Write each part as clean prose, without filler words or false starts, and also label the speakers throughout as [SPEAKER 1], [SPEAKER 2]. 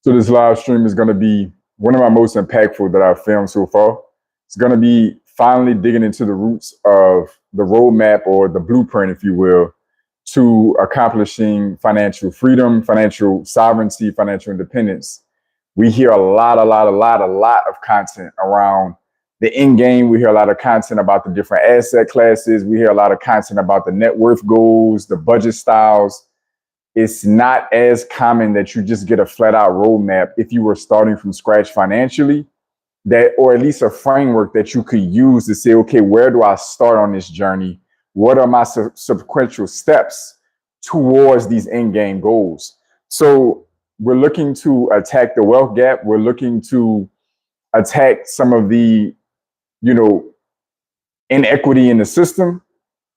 [SPEAKER 1] So this live stream is going to be one of my most impactful that I've filmed so far. It's going to be finally digging into the roots of the roadmap or the blueprint, if you will, to accomplishing financial freedom, financial sovereignty, financial independence. We hear a lot of content around the end game. We hear a lot of content about the different asset classes. We hear a lot of content about the net worth goals, the budget styles. It's not as common that you just get a flat out roadmap if you were starting from scratch financially, that, or at least a framework that you could use to say, okay, where do I start on this journey? What are my sequential steps towards these end game goals? So we're looking to attack the wealth gap. We're looking to attack some of the, inequity in the system,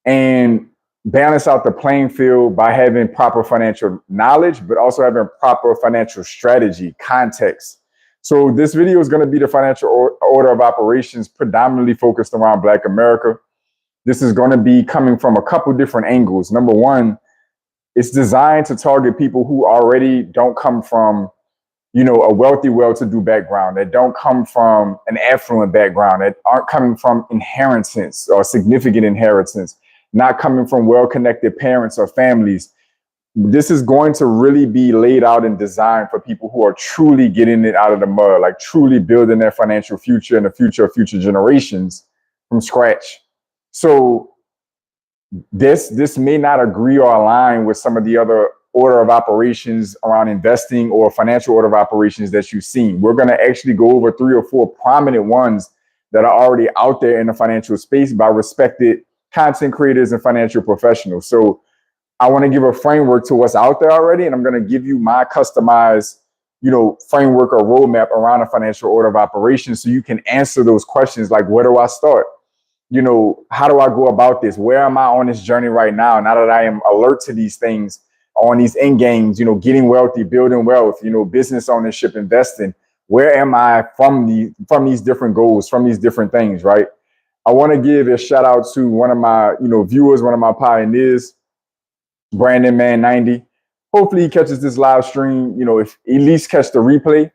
[SPEAKER 1] and balance out the playing field by having proper financial knowledge, but also having proper financial strategy, context. So this video is going to be the financial order of operations, predominantly focused around Black America. This is going to be coming from a couple different angles. Number one, it's designed to target people who already don't come from, a wealthy, well-to-do background, that don't come from an affluent background, that aren't coming from inheritance or significant inheritance, not coming from well-connected parents or families. This is going to really be laid out and designed for people who are truly getting it out of the mud, like truly building their financial future and the future of future generations from scratch. So this may not agree or align with some of the other order of operations around investing or financial order of operations that you've seen. We're going to actually go over 3 or 4 prominent ones that are already out there in the financial space by respected content creators and financial professionals. So I want to give a framework to what's out there already, and I'm going to give you my customized, framework or roadmap around a financial order of operations so you can answer those questions like, where do I start? How do I go about this? Where am I on this journey right now? Now that I am alert to these things, on these end games, getting wealthy, building wealth, business ownership, investing. Where am I from these different goals, from these different things, right? I want to give a shout out to one of my, viewers, one of my pioneers, Brandon Man 90. Hopefully he catches this live stream, if at least catch the replay,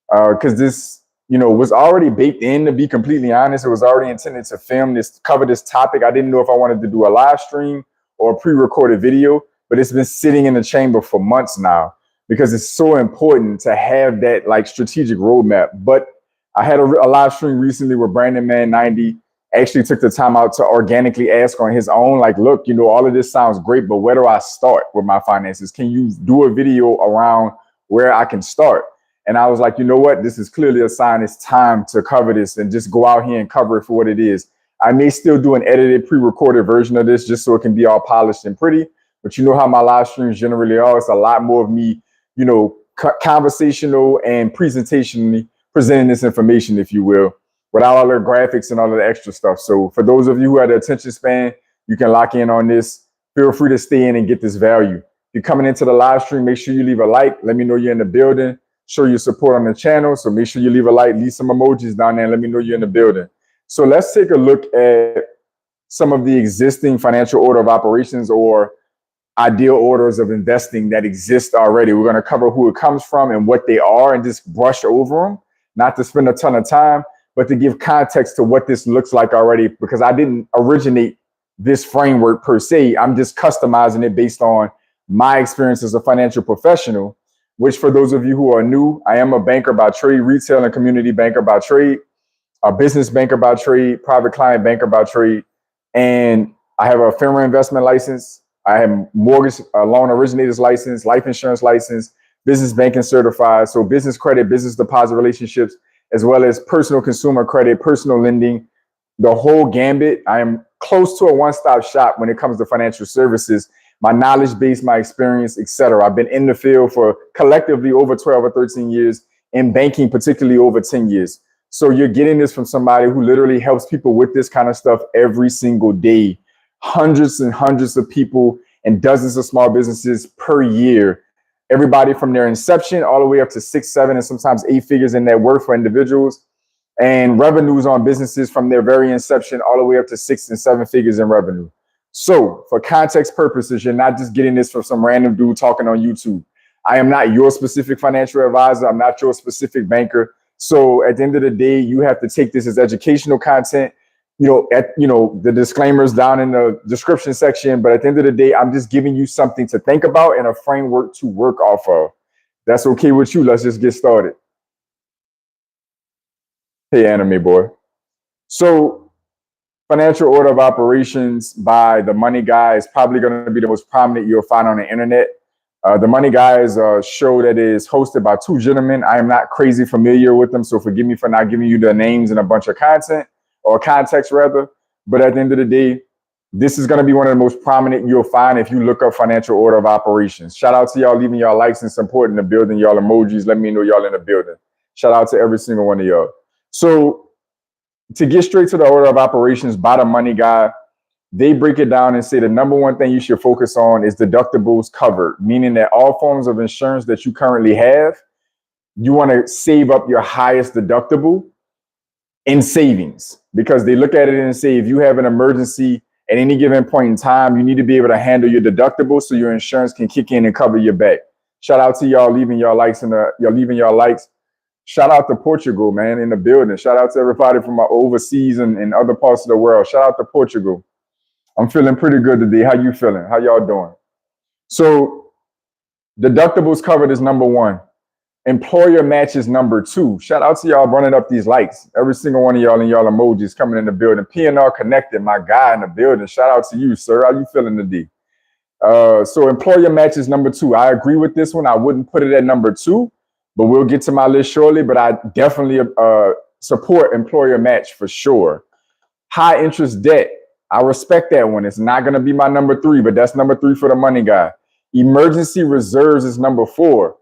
[SPEAKER 1] because this, was already baked in, to be completely honest. It was already intended to cover this topic. I didn't know if I wanted to do a live stream or a pre-recorded video, but it's been sitting in the chamber for months now because it's so important to have that like strategic roadmap. But I had a live stream recently where Brandon Man 90 actually took the time out to organically ask on his own, like, look, all of this sounds great, but where do I start with my finances? Can you do a video around where I can start? And I was like, you know what? This is clearly a sign it's time to cover this and just go out here and cover it for what it is. I may still do an edited, pre-recorded version of this just so it can be all polished and pretty. But you know how my live streams generally are. It's a lot more of me, conversational and presentationally presenting this information, if you will, without all the graphics and all of the extra stuff. So for those of you who have the attention span, you can lock in on this. Feel free to stay in and get this value. If you're coming into the live stream, make sure you leave a like. Let me know you're in the building. Show your support on the channel. So make sure you leave a like, leave some emojis down there, and let me know you're in the building. So let's take a look at some of the existing financial order of operations or ideal orders of investing that exist already. We're going to cover who it comes from and what they are and just brush over them, not to spend a ton of time, but to give context to what this looks like already, because I didn't originate this framework per se. I'm just customizing it based on my experience as a financial professional, which for those of you who are new, I am a banker by trade, retail and community banker by trade, a business banker by trade, private client banker by trade, and I have a FINRA investment license. I have mortgage loan originators license, life insurance license, business banking certified. So business credit, business deposit relationships, as well as personal consumer credit, personal lending, the whole gambit. I am close to a one-stop shop when it comes to financial services, my knowledge base, my experience, etc. I've been in the field for collectively over 12 or 13 years, in banking particularly over 10 years. So you're getting this from somebody who literally helps people with this kind of stuff every single day. Hundreds and hundreds of people and dozens of small businesses per year. Everybody from their inception all the way up to 6, 7, and sometimes 8 figures in net worth for individuals, and revenues on businesses from their very inception all the way up to 6 and 7 figures in revenue. So for context purposes, you're not just getting this from some random dude talking on YouTube. I am not your specific financial advisor. I'm not your specific banker. So at the end of the day, you have to take this as educational content. The disclaimers down in the description section. But at the end of the day, I'm just giving you something to think about and a framework to work off of. That's okay with you. Let's just get started. Hey, anime boy. So financial order of operations by The Money Guy is probably going to be the most prominent you'll find on the internet. The Money Guy is a show that is hosted by two gentlemen. I am not crazy familiar with them, so forgive me for not giving you their names and a bunch of content or context rather. But at the end of the day, this is going to be one of the most prominent you'll find if you look up financial order of operations. Shout out to y'all leaving y'all likes and support in the building, y'all emojis. Let me know y'all in the building. Shout out to every single one of y'all. So to get straight to the order of operations by The Money Guy, they break it down and say the number one thing you should focus on is deductibles covered, meaning that all forms of insurance that you currently have, you want to save up your highest deductible in savings, because they look at it and say, if you have an emergency at any given point in time, you need to be able to handle your deductible so your insurance can kick in and cover your back. Shout out to y'all leaving y'all likes likes. Shout out to Portugal, man, in the building. Shout out to everybody from overseas and other parts of the world. Shout out to Portugal. I'm feeling pretty good today. How you feeling? How y'all doing? So deductibles covered is number one. Employer match is number two. Shout out to y'all running up these likes. Every single one of y'all and y'all emojis coming in the building. PNR Connected, my guy in the building. Shout out to you, sir. How you feeling today? So employer match is number two. I agree with this one. I wouldn't put it at number two, but we'll get to my list shortly. But I definitely support employer match for sure. High interest debt. I respect that one. It's not going to be my number three, but that's number three for The Money Guy. Emergency reserves is number four.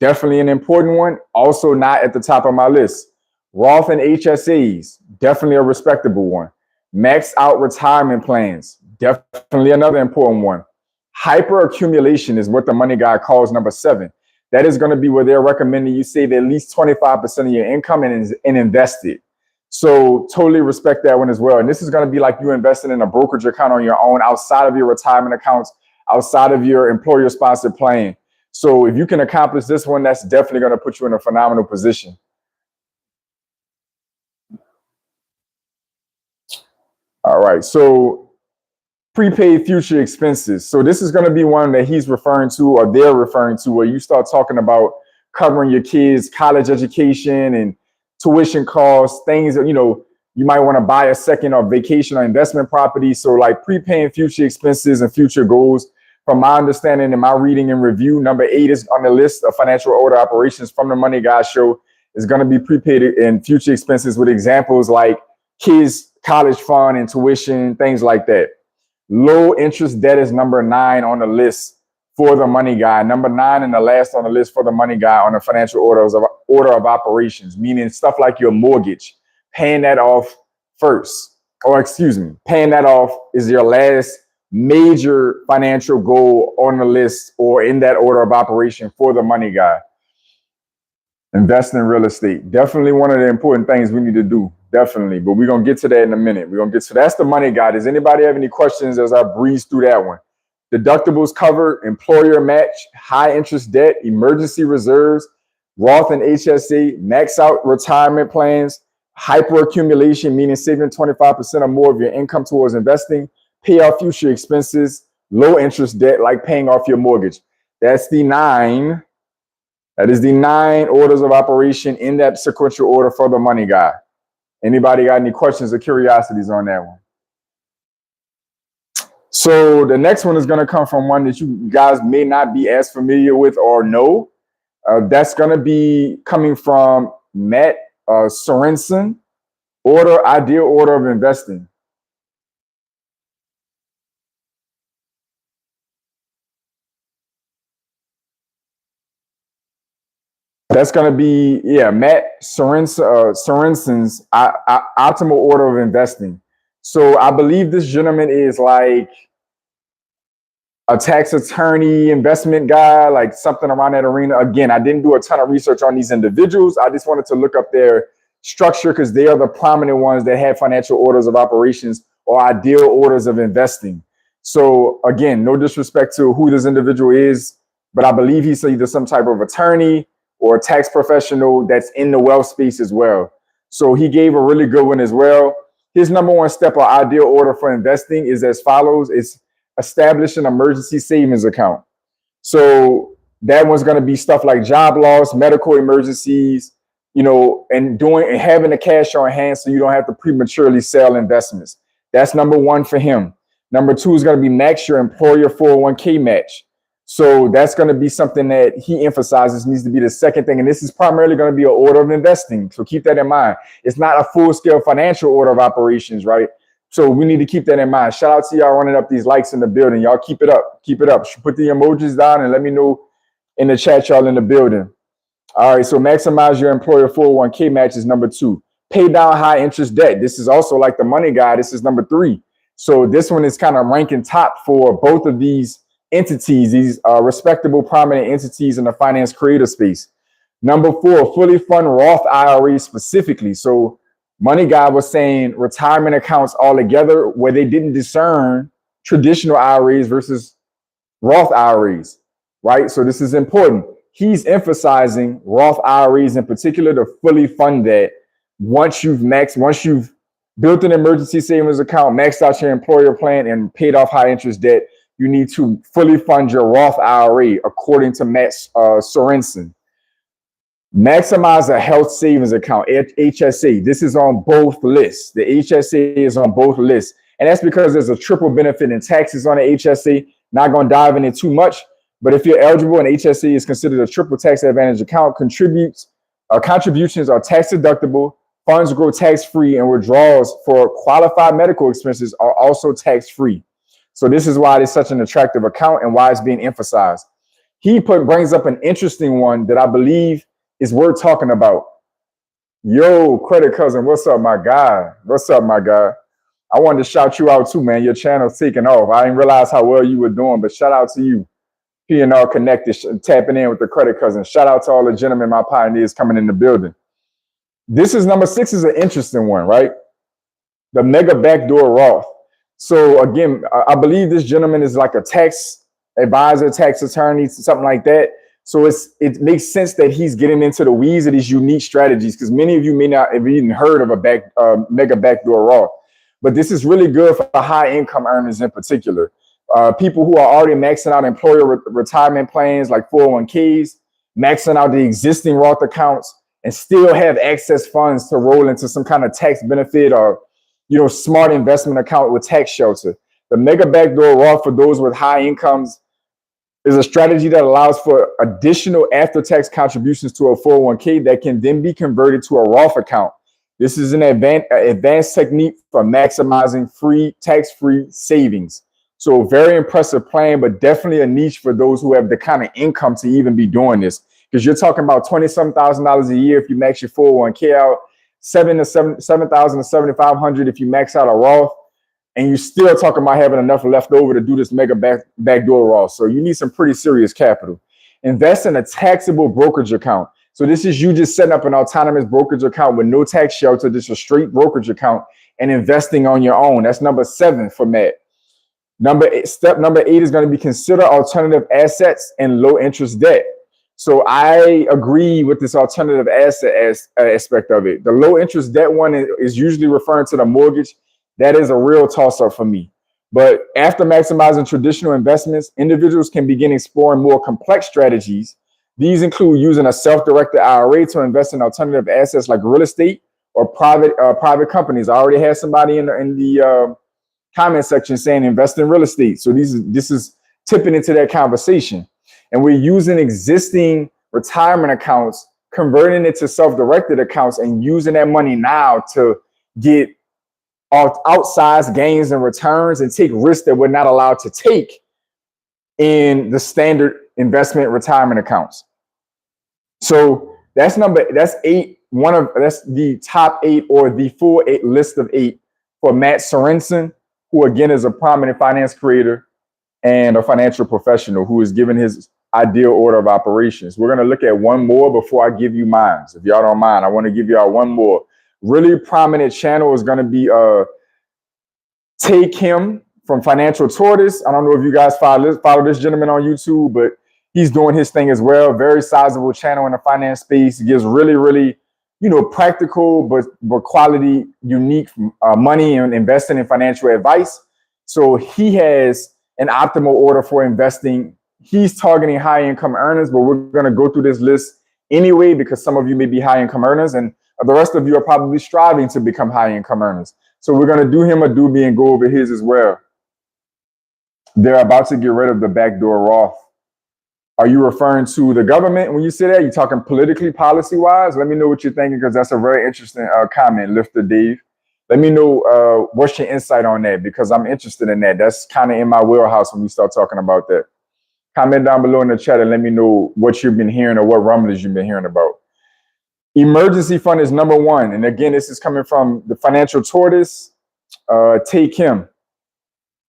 [SPEAKER 1] Definitely an important one. Also not at the top of my list. Roth and HSAs, definitely a respectable one. Max out retirement plans, definitely another important one. Hyper accumulation is what The Money Guy calls number seven. That is going to be where they're recommending you save at least 25% of your income and invest it. So totally respect that one as well. And this is going to be like you investing in a brokerage account on your own, outside of your retirement accounts, outside of your employer-sponsored plan. So if you can accomplish this one, that's definitely going to put you in a phenomenal position. All right. So prepaid future expenses. So this is going to be one that he's referring to, or they're referring to, where you start talking about covering your kids' college education and tuition costs, things that, you might want to buy a second or vacation or investment property. So like prepaying future expenses and future goals. From my understanding and my reading and review, number 8 is on the list of financial order operations from The Money Guy show. Is going to be prepaid and future expenses with examples like kids' college fund and tuition, things like that. Low interest debt is number 9 on the list for The Money Guy. Number 9 and the last on the list for The Money Guy on the financial order of operations, meaning stuff like your mortgage, paying that off first, or paying that off is your last major financial goal on the list or in that order of operation for The Money Guy. Invest in real estate. Definitely one of the important things we need to do. Definitely. But we're going to get to that in a minute. We're going to get to that's The Money Guy. Does anybody have any questions as I breeze through that one? Deductibles covered, employer match, high interest debt, emergency reserves, Roth and HSA, max out retirement plans, hyper accumulation, meaning saving 25% or more of your income towards investing, pay off future expenses, low interest debt, like paying off your mortgage. That's the 9. That is the 9 orders of operation in that sequential order for The Money Guy. Anybody got any questions or curiosities on that one? So the next one is going to come from one that you guys may not be as familiar with or know. That's going to be coming from Matt Sorensen, Ideal Order of Investing. That's going to be, Matt Sorensen's Optimal Order of Investing. So I believe this gentleman is like a tax attorney, investment guy, like something around that arena. Again, I didn't do a ton of research on these individuals. I just wanted to look up their structure because they are the prominent ones that have financial orders of operations or ideal orders of investing. So again, no disrespect to who this individual is. but I believe he's either some type of attorney or a tax professional that's in the wealth space as well. So he gave a really good one as well. His number one step or ideal order for investing is as follows. It's establish an emergency savings account. So that one's going to be stuff like job loss, medical emergencies, you know, and having the cash on hand so you don't have to prematurely sell investments. That's number one for him. Number two is going to be max your employer 401k match. So that's going to be something that he emphasizes needs to be the second thing. And this is primarily going to be an order of investing. So keep that in mind. It's not a full-scale financial order of operations, right? So we need to keep that in mind. Shout out to y'all running up these likes in the building. Y'all keep it up. Keep it up. Put the emojis down and let me know in the chat y'all in the building. All right, so maximize your employer 401k match is number two. Pay down high interest debt. This is also like the money guy. This is number three. So this one is kind of ranking top for both of these entities, these respectable, prominent entities in the finance creator space. Number four, fully fund Roth IRAs specifically. So Money Guy was saying retirement accounts altogether where they didn't discern traditional IRAs versus Roth IRAs, right? So this is important. He's emphasizing Roth IRAs in particular to fully fund that. Once you've built an emergency savings account, maxed out your employer plan, and paid off high interest debt, you need to fully fund your Roth IRA, according to Matt Sorensen. Maximize a health savings account, HSA. This is on both lists. The HSA is on both lists. And that's because there's a triple benefit in taxes on the HSA. Not going to dive into too much, but if you're eligible and HSA is considered a triple tax advantage account, contributions are tax deductible, funds grow tax-free, and withdrawals for qualified medical expenses are also tax-free. So this is why it's such an attractive account and why it's being emphasized. He brings up an interesting one that I believe is worth talking about. Yo, Credit Cousin, what's up, my guy? What's up, my guy? I wanted to shout you out too, man. Your channel's taking off. I didn't realize how well you were doing, but shout out to you. P&R Connected, tapping in with the Credit Cousin. Shout out to all the gentlemen, my pioneers coming in the building. This is number 6 is an interesting one, right? The mega backdoor Roth. So again, I believe this gentleman is like a tax advisor, tax attorney, something like that. So it makes sense that he's getting into the weeds of these unique strategies, because many of you may not have even heard of a mega backdoor Roth. But this is really good for high income earners in particular. People who are already maxing out employer retirement plans like 401ks, maxing out the existing Roth accounts, and still have excess funds to roll into some kind of tax benefit or, you know, smart investment account with tax shelter. The mega backdoor Roth for those with high incomes is a strategy that allows for additional after-tax contributions to a 401k that can then be converted to a Roth account. This is an advanced technique for maximizing tax-free savings. So very impressive plan, but definitely a niche for those who have the kind of income to even be doing this. Because you're talking about $20-some thousand a year if you max your 401k out, $7,000 to $7,500 if you max out a Roth, and you're still talking about having enough left over to do this mega backdoor Roth. So you need some pretty serious capital. Invest in a taxable brokerage account. So this is you just setting up an autonomous brokerage account with no tax shelter, just a straight brokerage account, and investing on your own. That's number 7 for Matt. Step number 8 is going to be consider alternative assets and low interest debt. So I agree with this alternative asset aspect of it. The low interest debt one is usually referring to the mortgage. That is a real toss up for me. But after maximizing traditional investments, individuals can begin exploring more complex strategies. These include using a self-directed IRA to invest in alternative assets like real estate or private companies. I already had somebody in the comment section saying invest in real estate. So this is tipping into that conversation. And we're using existing retirement accounts, converting it to self-directed accounts, and using that money now to get outsized gains and returns and take risks that we're not allowed to take in the standard investment retirement accounts. So that's 8. That's the top 8 or the full 8 list of 8 for Matt Sorensen, who again is a prominent finance creator and a financial professional who is given his ideal order of operations. We're going to look at one more before I give you mine. If y'all don't mind, I want to give y'all one more. Really prominent channel is going to be Tay Kim from Financial Tortoise. I don't know if you guys follow this gentleman on YouTube, but He's doing his thing as well. Very sizable channel in the finance space. He gives really, practical but quality, unique money and investing in financial advice. So he has an optimal order for investing. He's targeting high income earners, but we're going to go through this list anyway because some of you may be high income earners and the rest of you are probably striving to become high income earners. So we're going to do him a doobie and go over his as well. They're about to get rid of the backdoor Roth. Are you referring to the government when you say that? You're talking politically, policy-wise? Let me know what you're thinking because that's a very interesting comment, Lifter Dave. Let me know what's your insight on that because I'm interested in that. That's kind of in my wheelhouse when we start talking about that. Comment down below in the chat and let me know what you've been hearing or what rumblings you've been hearing about. Emergency fund is number one. And again, this is coming from the Financial Tortoise, Tay Kim.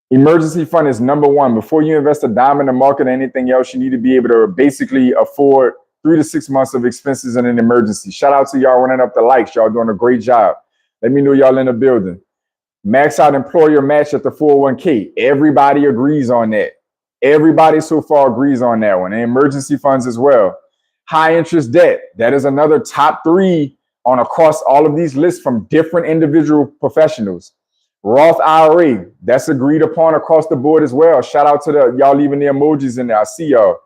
[SPEAKER 1] Emergency fund is number one. Before you invest a dime in the market or anything else, you need to be able to basically afford 3 to 6 months of expenses in an emergency. Shout out to y'all running up the likes. Y'all doing a great job. Let me know y'all in the building. Max out employer match at the 401k. Everybody agrees on that. Everybody so far agrees on that one. And emergency funds as well. High interest debt. That is another top 3 on across all of these lists from different individual professionals. Roth IRA, that's agreed upon across the board as well. Shout out to y'all leaving the emojis in there. I see y'all.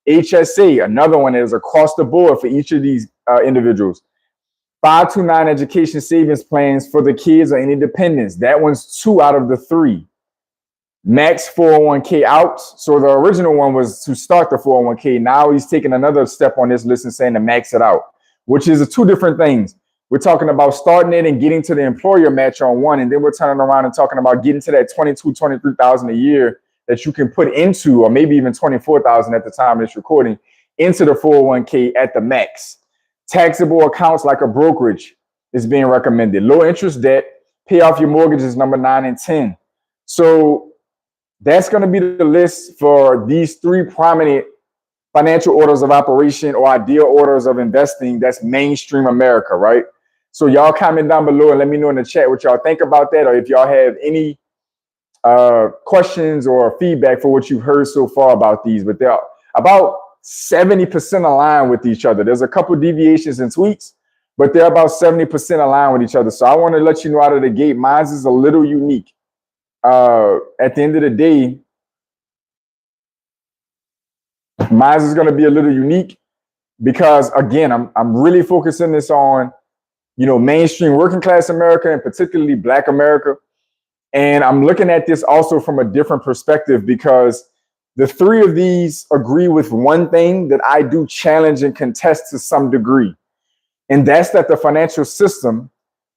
[SPEAKER 1] HSA, another one that is across the board for each of these individuals. 529 education savings plans for the kids or any dependents. That one's 2 out of the 3. Max 401k out. So the original one was to start the 401k. Now he's taking another step on this list and saying to max it out, which is 2 different things. We're talking about starting it and getting to the employer match on one, and then we're turning around and talking about getting to that 22, 23,000 a year that you can put into, or maybe even 24,000 at the time of this recording, into the 401k at the max. Taxable accounts like a brokerage is being recommended. Low interest debt, pay off your mortgages, number 9 and 10. So that's going to be the list for these 3 prominent financial orders of operation or ideal orders of investing. That's mainstream America, right? So y'all comment down below and let me know in the chat what y'all think about that, or if y'all have any questions or feedback for what you've heard so far about these. But they're about 70% aligned with each other. There's a couple deviations and tweaks, but they're about 70% aligned with each other. So I want to let you know out of the gate, mine is a little unique. At the end of the day, mine is going to be a little unique because, again, I'm really focusing this on, mainstream working class America and particularly Black America. And I'm looking at this also from a different perspective because the 3 of these agree with one thing that I do challenge and contest to some degree. And that's that the financial system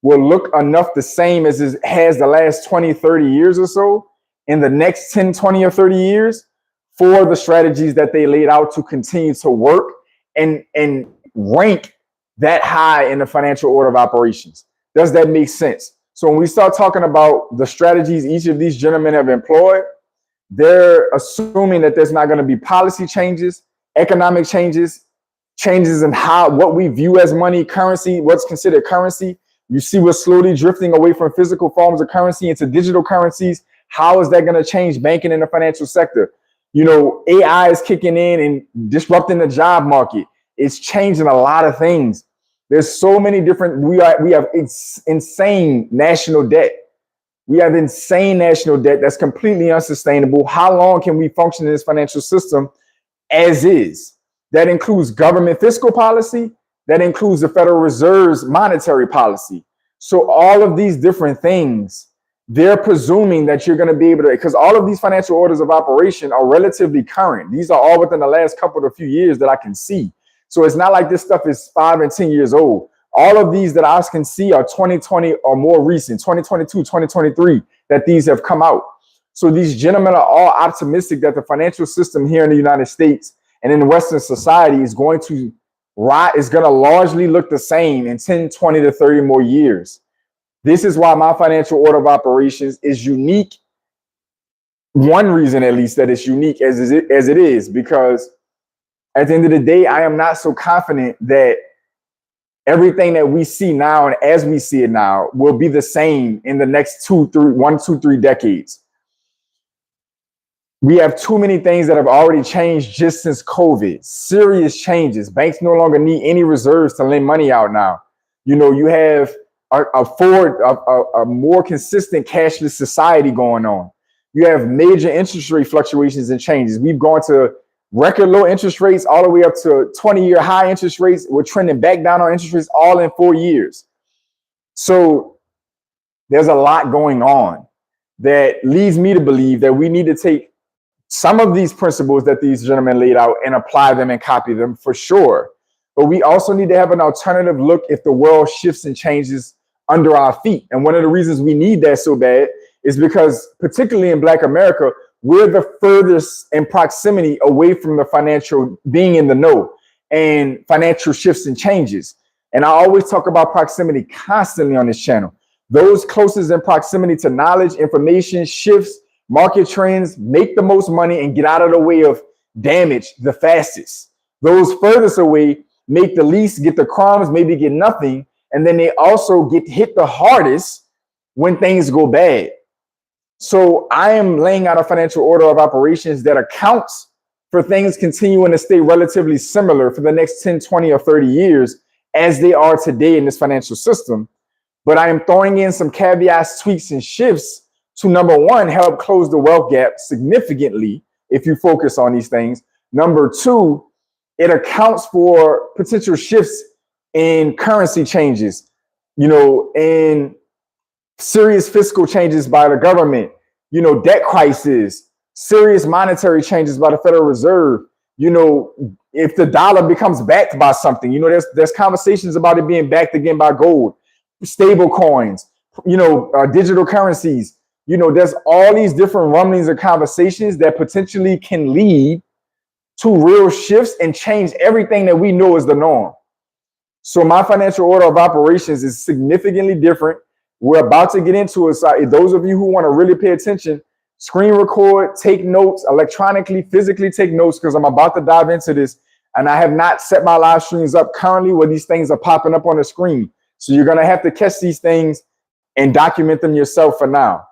[SPEAKER 1] will look enough the same as it has the last 20, 30 years or so in the next 10, 20 or 30 years for the strategies that they laid out to continue to work and rank that high in the financial order of operations. Does that make sense? So when we start talking about the strategies each of these gentlemen have employed, they're assuming that there's not going to be policy changes, economic changes, changes in what we view as money, currency, what's considered currency. You see we're slowly drifting away from physical forms of currency into digital currencies. How is that going to change banking in the financial sector? AI is kicking in and disrupting the job market. It's changing a lot of things. There's so many different, we have insane national debt. We have insane national debt that's completely unsustainable. How long can we function in this financial system as is? That includes government fiscal policy. That includes the Federal Reserve's monetary policy. So all of these different things, they're presuming that you're going to be able to, because all of these financial orders of operation are relatively current. These are all within the last couple of few years that I can see. So it's not like this stuff is 5 and 10 years old. All of these that I can see are 2020 or more recent, 2022, 2023, that these have come out. So these gentlemen are all optimistic that the financial system here in the United States and in Western society is going to largely look the same in 10, 20 to 30 more years. This is why my financial order of operations is unique. One reason, at least, that it's unique as it is, because at the end of the day, I am not so confident that everything that we see now and as we see it now will be the same in the next 1, 2, 3 decades. We have too many things that have already changed just since COVID. Serious changes. Banks no longer need any reserves to lend money out now. You have a more consistent cashless society going on. You have major interest rate fluctuations and changes. We've gone to record low interest rates all the way up to 20-year high interest rates. We're trending back down on interest rates all in 4 years. So there's a lot going on that leads me to believe that we need to take some of these principles that these gentlemen laid out and apply them and copy them for sure. But we also need to have an alternative look if the world shifts and changes under our feet. And one of the reasons we need that so bad is because, particularly in Black America, we're the furthest in proximity away from the financial, being in the know and financial shifts and changes. And I always talk about proximity constantly on this channel. Those closest in proximity to knowledge, information, shifts, market trends, make the most money and get out of the way of damage the fastest. Those furthest away make the least, get the crumbs, maybe get nothing. And then they also get hit the hardest when things go bad. So I am laying out a financial order of operations that accounts for things continuing to stay relatively similar for the next 10, 20, or 30 years as they are today in this financial system. But I am throwing in some caveats, tweaks, and shifts to, number one, help close the wealth gap significantly if you focus on these things. Number two, it accounts for potential shifts in currency changes, and serious fiscal changes by the government, debt crisis, serious monetary changes by the Federal Reserve. If the dollar becomes backed by something, there's conversations about it being backed again by gold, stable coins, digital currencies. There's all these different rumblings of conversations that potentially can lead to real shifts and change everything that we know is the norm. So my financial order of operations is significantly different. We're about to get into it. So those of you who want to really pay attention, screen record, take notes, electronically, physically take notes, because I'm about to dive into this. And I have not set my live streams up currently where these things are popping up on the screen. So you're going to have to catch these things and document them yourself for now.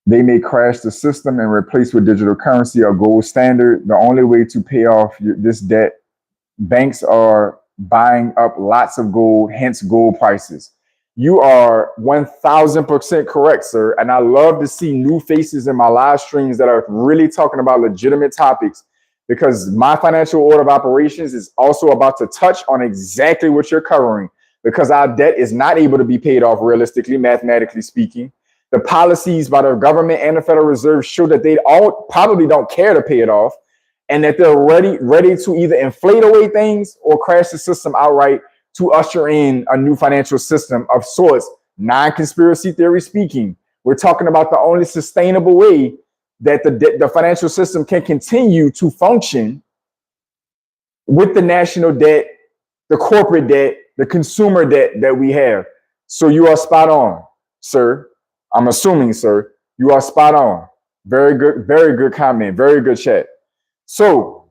[SPEAKER 1] They may crash the system and replace with digital currency or gold standard. The only way to pay off this debt, banks are buying up lots of gold, hence gold prices. You are 1000% correct, sir. And I love to see new faces in my live streams that are really talking about legitimate topics, because my financial order of operations is also about to touch on exactly what you're covering, because our debt is not able to be paid off realistically, mathematically speaking. The policies by the government and the Federal Reserve show that they all probably don't care to pay it off, and that they're ready to either inflate away things or crash the system outright to usher in a new financial system of sorts. Non-conspiracy theory speaking, we're talking about the only sustainable way that the financial system can continue to function with the national debt, the corporate debt, the consumer debt that we have. So you are spot on, sir. I'm assuming, sir, you are spot on. Very good comment. Very good chat. So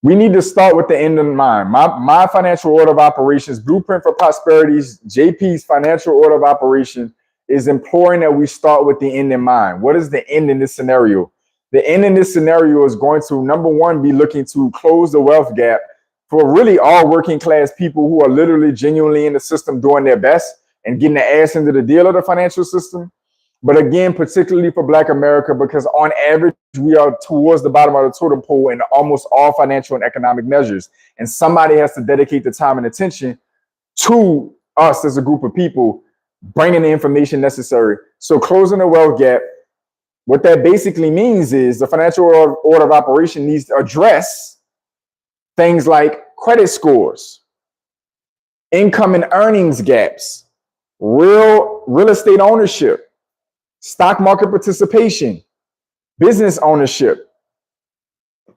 [SPEAKER 1] we need to start with the end in mind. My financial order of operations, Blueprint for Prosperity's, JP's financial order of operations, is imploring that we start with the end in mind. What is the end in this scenario? The end in this scenario is going to, number one, be looking to close the wealth gap for really all working class people who are literally genuinely in the system doing their best and getting the ass into the deal of the financial system. But again, particularly for Black America, because on average, we are towards the bottom of the totem pole in almost all financial and economic measures. And somebody has to dedicate the time and attention to us as a group of people, bringing the information necessary. So closing the wealth gap, what that basically means is the financial order of operation needs to address things like credit scores, income and earnings gaps, real estate ownership, stock market participation, business ownership,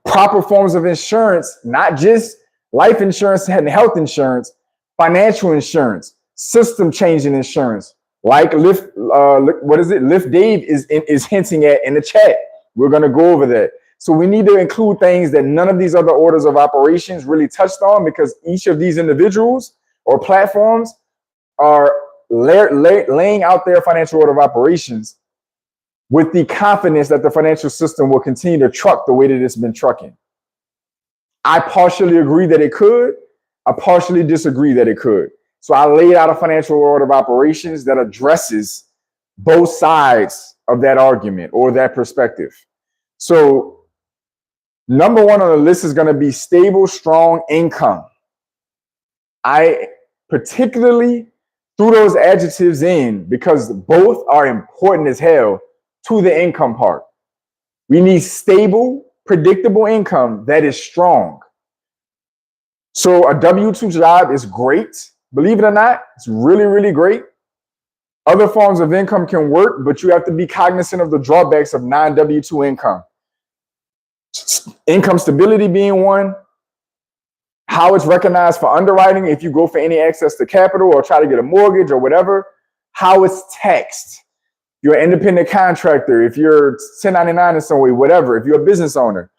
[SPEAKER 1] proper forms of insurance, not just life insurance and health insurance, financial insurance, system changing insurance, like Lyft Dave is hinting at in the chat. We're going to go over that. So we need to include things that none of these other orders of operations really touched on, because each of these individuals or platforms are laying out their financial order of operations with the confidence that the financial system will continue to truck the way that it's been trucking. I partially agree that it could. I partially disagree that it could. So I laid out a financial order of operations that addresses both sides of that argument or that perspective. So number one on the list is going to be stable, strong income. I particularly threw those adjectives in because both are important as hell to the income part. We need stable, predictable income that is strong. So a W-2 job is great. Believe it or not, it's really, really great. Other forms of income can work, but you have to be cognizant of the drawbacks of non-W-2 income. Income stability being one, how it's recognized for underwriting if you go for any access to capital or try to get a mortgage or whatever, how it's taxed. You're an independent contractor, if you're 1099 in some way, whatever, if you're a business owner.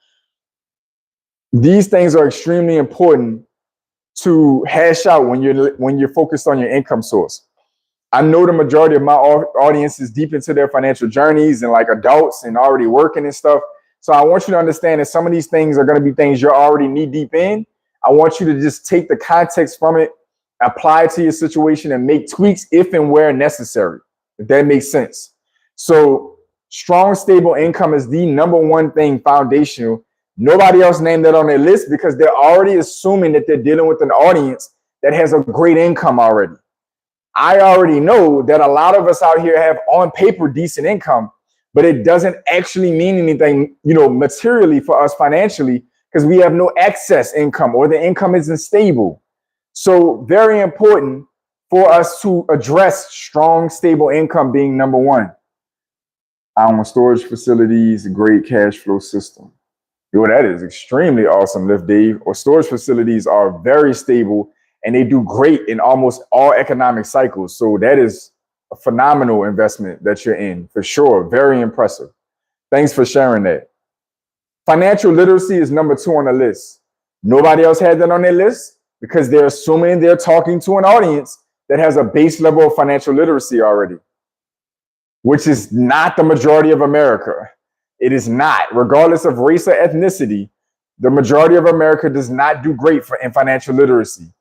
[SPEAKER 1] These things are extremely important to hash out when you're focused on your income source. I know the majority of my audience is deep into their financial journeys and like adults and already working and stuff. So I want you to understand that some of these things are going to be things you're already knee deep in. I want you to just take the context from it, apply it to your situation, and make tweaks if and where necessary, if that makes sense. So strong, stable income is the number one thing, foundational. Nobody else named that on their list because they're already assuming that they're dealing with an audience that has a great income already. I already know that a lot of us out here have on paper decent income, but it doesn't actually mean anything, materially for us financially because we have no excess income or the income isn't stable. So very important for us to address strong, stable income being number one. Our storage facilities, a great cash flow system. That is extremely awesome, Lift Dave. Or storage facilities are very stable and they do great in almost all economic cycles. So that is a phenomenal investment that you're in for sure. Very impressive. Thanks for sharing that. Financial literacy is number 2 on the list. Nobody else had that on their list because they're assuming they're talking to an audience that has a base level of financial literacy already, which is not the majority of America. It is not. Regardless of race or ethnicity, the majority of America does not do great in financial literacy.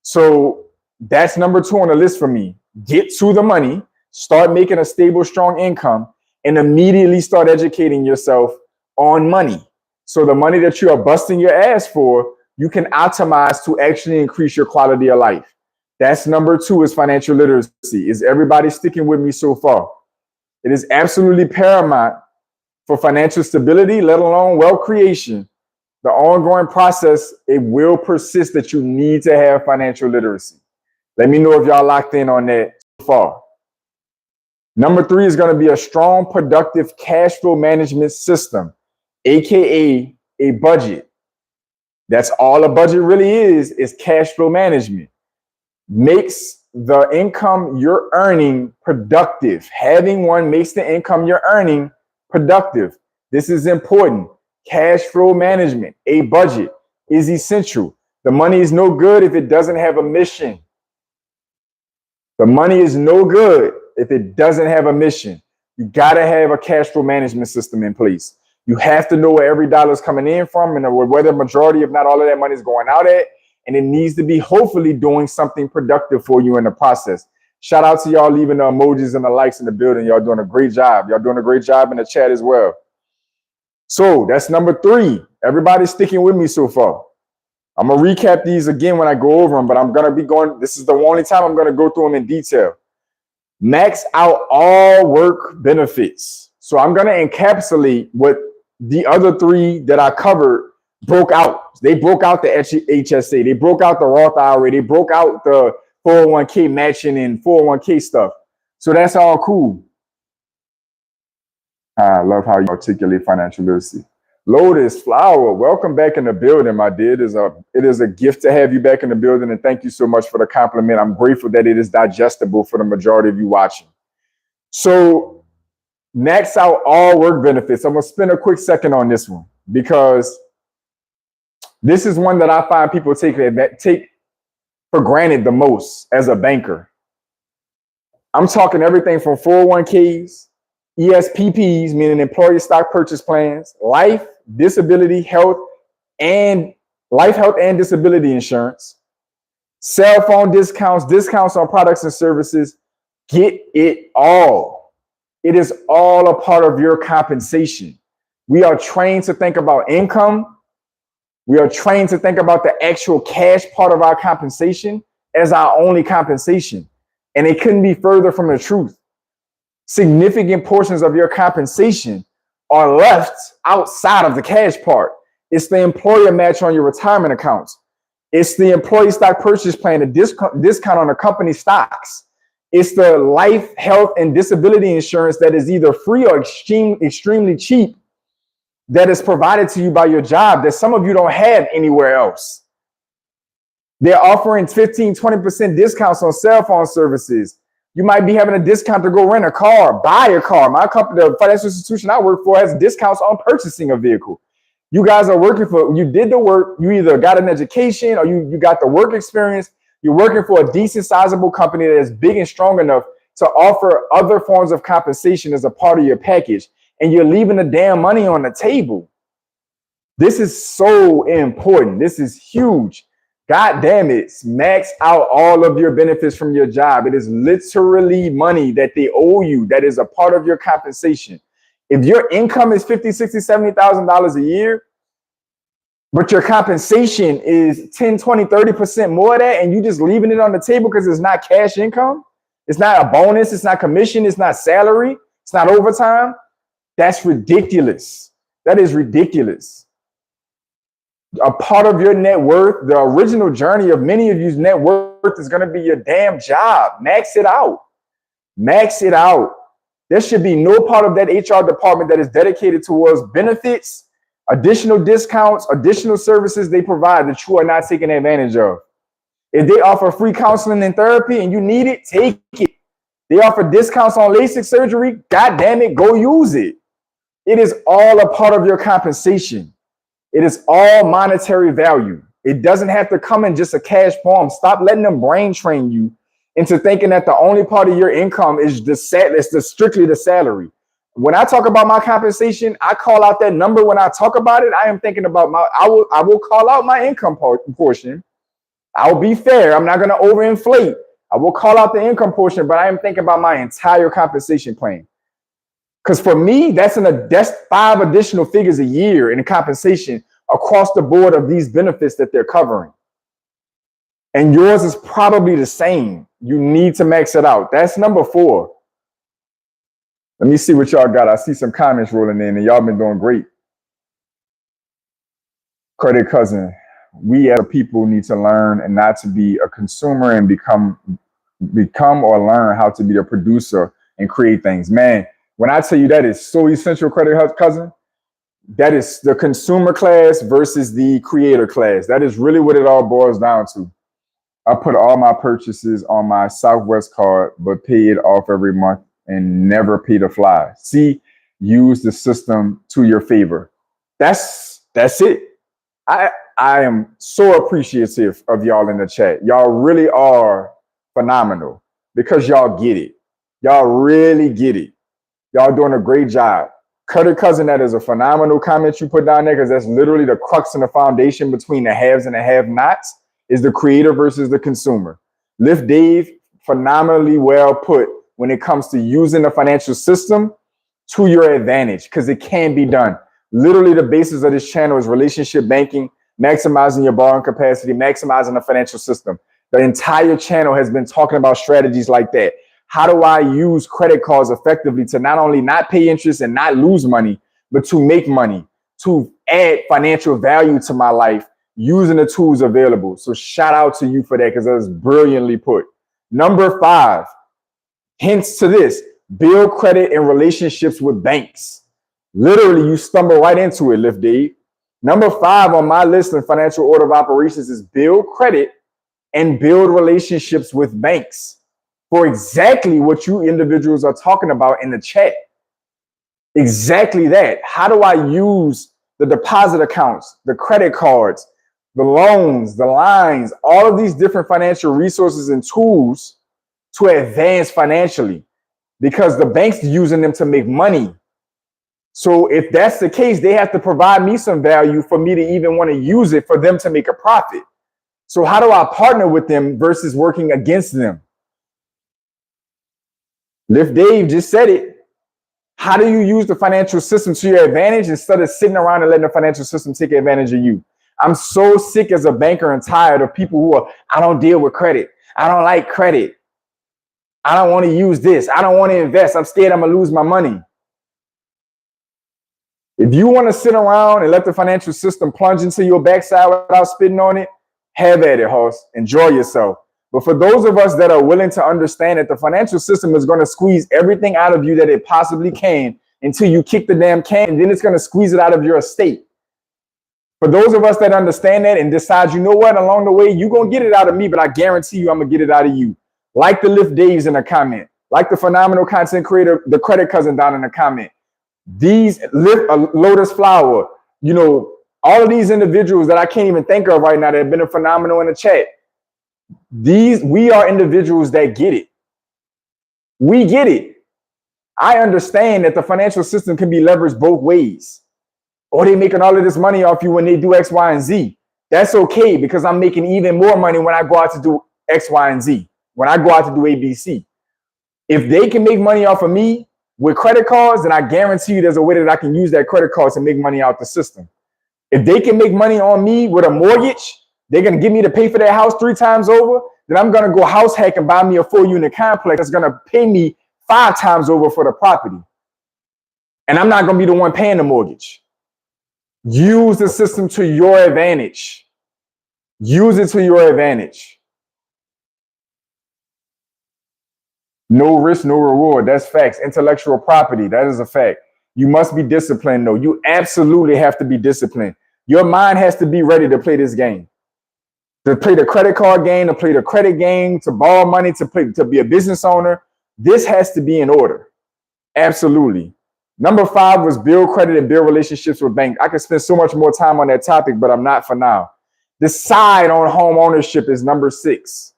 [SPEAKER 1] So that's number 2 on the list for me. Get to the money, start making a stable, strong income, and immediately start educating yourself on money. So the money that you are busting your ass for, you can optimize to actually increase your quality of life. That's number 2 is financial literacy. Is everybody sticking with me so far? It is absolutely paramount for financial stability, let alone wealth creation. The ongoing process, it will persist that you need to have financial literacy. Let me know if y'all locked in on that so far. Number 3 is going to be a strong, productive cash flow management system, AKA a budget. That's all a budget really is cash flow management. Makes the income you're earning productive. Having one makes the income you're earning productive. This is important. Cash flow management, a budget, is essential. The money is no good if it doesn't have a mission. The money is no good if it doesn't have a mission. You got to have a cash flow management system in place. You have to know where every dollar is coming in from and where the majority, if not all of that money is going out at. And it needs to be hopefully doing something productive for you in the process. Shout out to y'all leaving the emojis and the likes in the building. Y'all doing a great job. Y'all doing a great job in the chat as well. So that's number 3. Everybody's sticking with me so far. I'm going to recap these again when I go over them, but I'm going to be going, this is the only time I'm going to go through them in detail. Max out all work benefits. So I'm going to encapsulate what the other 3 that I covered broke out. They broke out the HSA. They broke out the Roth IRA. They broke out the 401k matching and 401k stuff. So that's all cool. I love how you articulate financial literacy. Lotus Flower, welcome back in the building, my dear. It is a gift to have you back in the building, and thank you so much for the compliment. I'm grateful that it is digestible for the majority of you watching. So max out all work benefits. I'm going to spend a quick second on this one because this is one that I find people take for granted the most as a banker. I'm talking everything from 401ks ESPPs, meaning employee stock purchase plans, life, disability, health, and disability insurance, cell phone discounts, discounts on products and services. Get it all. It is all a part of your compensation. We are trained to think about income. We are trained to think about the actual cash part of our compensation as our only compensation. And it couldn't be further from the truth. Significant portions of your compensation are left outside of the cash part. It's the employer match on your retirement accounts. It's the employee stock purchase plan, the discount on the company stocks. It's the life, health, and disability insurance that is either free or extremely cheap that is provided to you by your job that some of you don't have anywhere else. They're offering 15, 20% discounts on cell phone services. You might be having a discount to go rent a car, buy a car. My company, the financial institution I work for, has discounts on purchasing a vehicle. You guys are working for, you did the work, you either got an education or you got the work experience. You're working for a decent, sizable company that is big and strong enough to offer other forms of compensation as a part of your package. And you're leaving the damn money on the table. This is so important. This is huge. God damn it. Max out all of your benefits from your job. It is literally money that they owe you that is a part of your compensation. If your income is $50,000, $60,000, $70,000 a year, but your compensation is 10, 20, 30% more of that, and you just leaving it on the table because it's not cash income, it's not a bonus, it's not commission, it's not salary, it's not overtime, that's ridiculous. That is ridiculous. A part of your net worth, the original journey of many of you's net worth is going to be your damn job. Max it out. Max it out. There should be no part of that HR department that is dedicated towards benefits, additional discounts, additional services they provide that you are not taking advantage of. If they offer free counseling and therapy and you need it, take it. They offer discounts on LASIK surgery. God damn it, go use it. It is all a part of your compensation. It is all monetary value. It doesn't have to come in just a cash form. Stop letting them brain train you into thinking that the only part of your income is strictly the salary. When I talk about my compensation, I call out that number. When I talk about it, I am thinking about I will call out my income portion. I'll be fair. I'm not going to overinflate. I will call out the income portion, but I am thinking about my entire compensation plan. Because for me, that's 5 additional figures a year in compensation across the board of these benefits that they're covering. And yours is probably the same. You need to max it out. That's number 4. Let me see what y'all got. I see some comments rolling in and y'all been doing great. Credit Cousin, we as people need to learn and not to be a consumer and become or learn how to be a producer and create things. Man, when I tell you that is so essential, Credit Cousin, that is the consumer class versus the creator class. That is really what it all boils down to. I put all my purchases on my Southwest card, but pay it off every month and never pay to fly. See, use the system to your favor. That's it. I am so appreciative of y'all in the chat. Y'all really are phenomenal because y'all get it. Y'all really get it. Y'all doing a great job. Credit Cousin, that is a phenomenal comment you put down there because that's literally the crux and the foundation between the haves and the have-nots is the creator versus the consumer. Lift Dave, phenomenally well put when it comes to using the financial system to your advantage because it can be done. Literally the basis of this channel is relationship banking, maximizing your borrowing capacity, maximizing the financial system. The entire channel has been talking about strategies like that. How do I use credit cards effectively to not only not pay interest and not lose money, but to make money, to add financial value to my life using the tools available. So shout out to you for that because that was brilliantly put. Number 5, hints to this, build credit and relationships with banks. Literally, you stumble right into it, Lift Dave. Number 5 on my list in financial order of operations is build credit and build relationships with banks for exactly what you individuals are talking about in the chat. Exactly that. How do I use the deposit accounts, the credit cards, the loans, the lines, all of these different financial resources and tools to advance financially? because the bank's using them to make money. So if that's the case, they have to provide me some value for me to even want to use it for them to make a profit. So how do I partner with them versus working against them? Lift Dave just said it. How do you use the financial system to your advantage instead of sitting around and letting the financial system take advantage of you? I'm so sick as a banker and tired of people who are, I don't deal with credit. I don't like credit. I don't want to use this. I don't want to invest. I'm scared I'm going to lose my money. If you want to sit around and let the financial system plunge into your backside without spitting on it, have at it, host. Enjoy yourself. But for those of us that are willing to understand that the financial system is going to squeeze everything out of you that it possibly can until you kick the damn can, and then it's going to squeeze it out of your estate. For those of us that understand that and decide, you know what, along the way, you're going to get it out of me, but I guarantee you I'm going to get it out of you. Like the Lift Daves in the comment, like the phenomenal content creator, the Credit Cousin down in the comment. These Lotus Flower, you know, all of these individuals that I can't even think of right now that have been phenomenal in the chat. We are individuals that get it. We get it. I understand that the financial system can be leveraged both ways. Or they making all of this money off you when they do X, Y, and Z. That's okay because I'm making even more money when I go out to do X, Y, and Z. When I go out to do ABC. If they can make money off of me with credit cards, then I guarantee you there's a way that I can use that credit card to make money out the system. If they can make money on me with a mortgage, they're going to give me to pay for their house 3 times over, then I'm going to go house hack and buy me a 4-unit complex that's going to pay me 5 times over for the property. And I'm not going to be the one paying the mortgage. Use the system to your advantage. Use it to your advantage. No risk, no reward. That's facts. Intellectual property. That is a fact. You must be disciplined, though. You absolutely have to be disciplined. Your mind has to be ready to play this game. To play the credit card game, to play the credit game, to borrow money, to be a business owner. This has to be in order. Absolutely. Number 5 was build credit and build relationships with banks. I could spend so much more time on that topic, but I'm not for now. Decide on home ownership is number 6.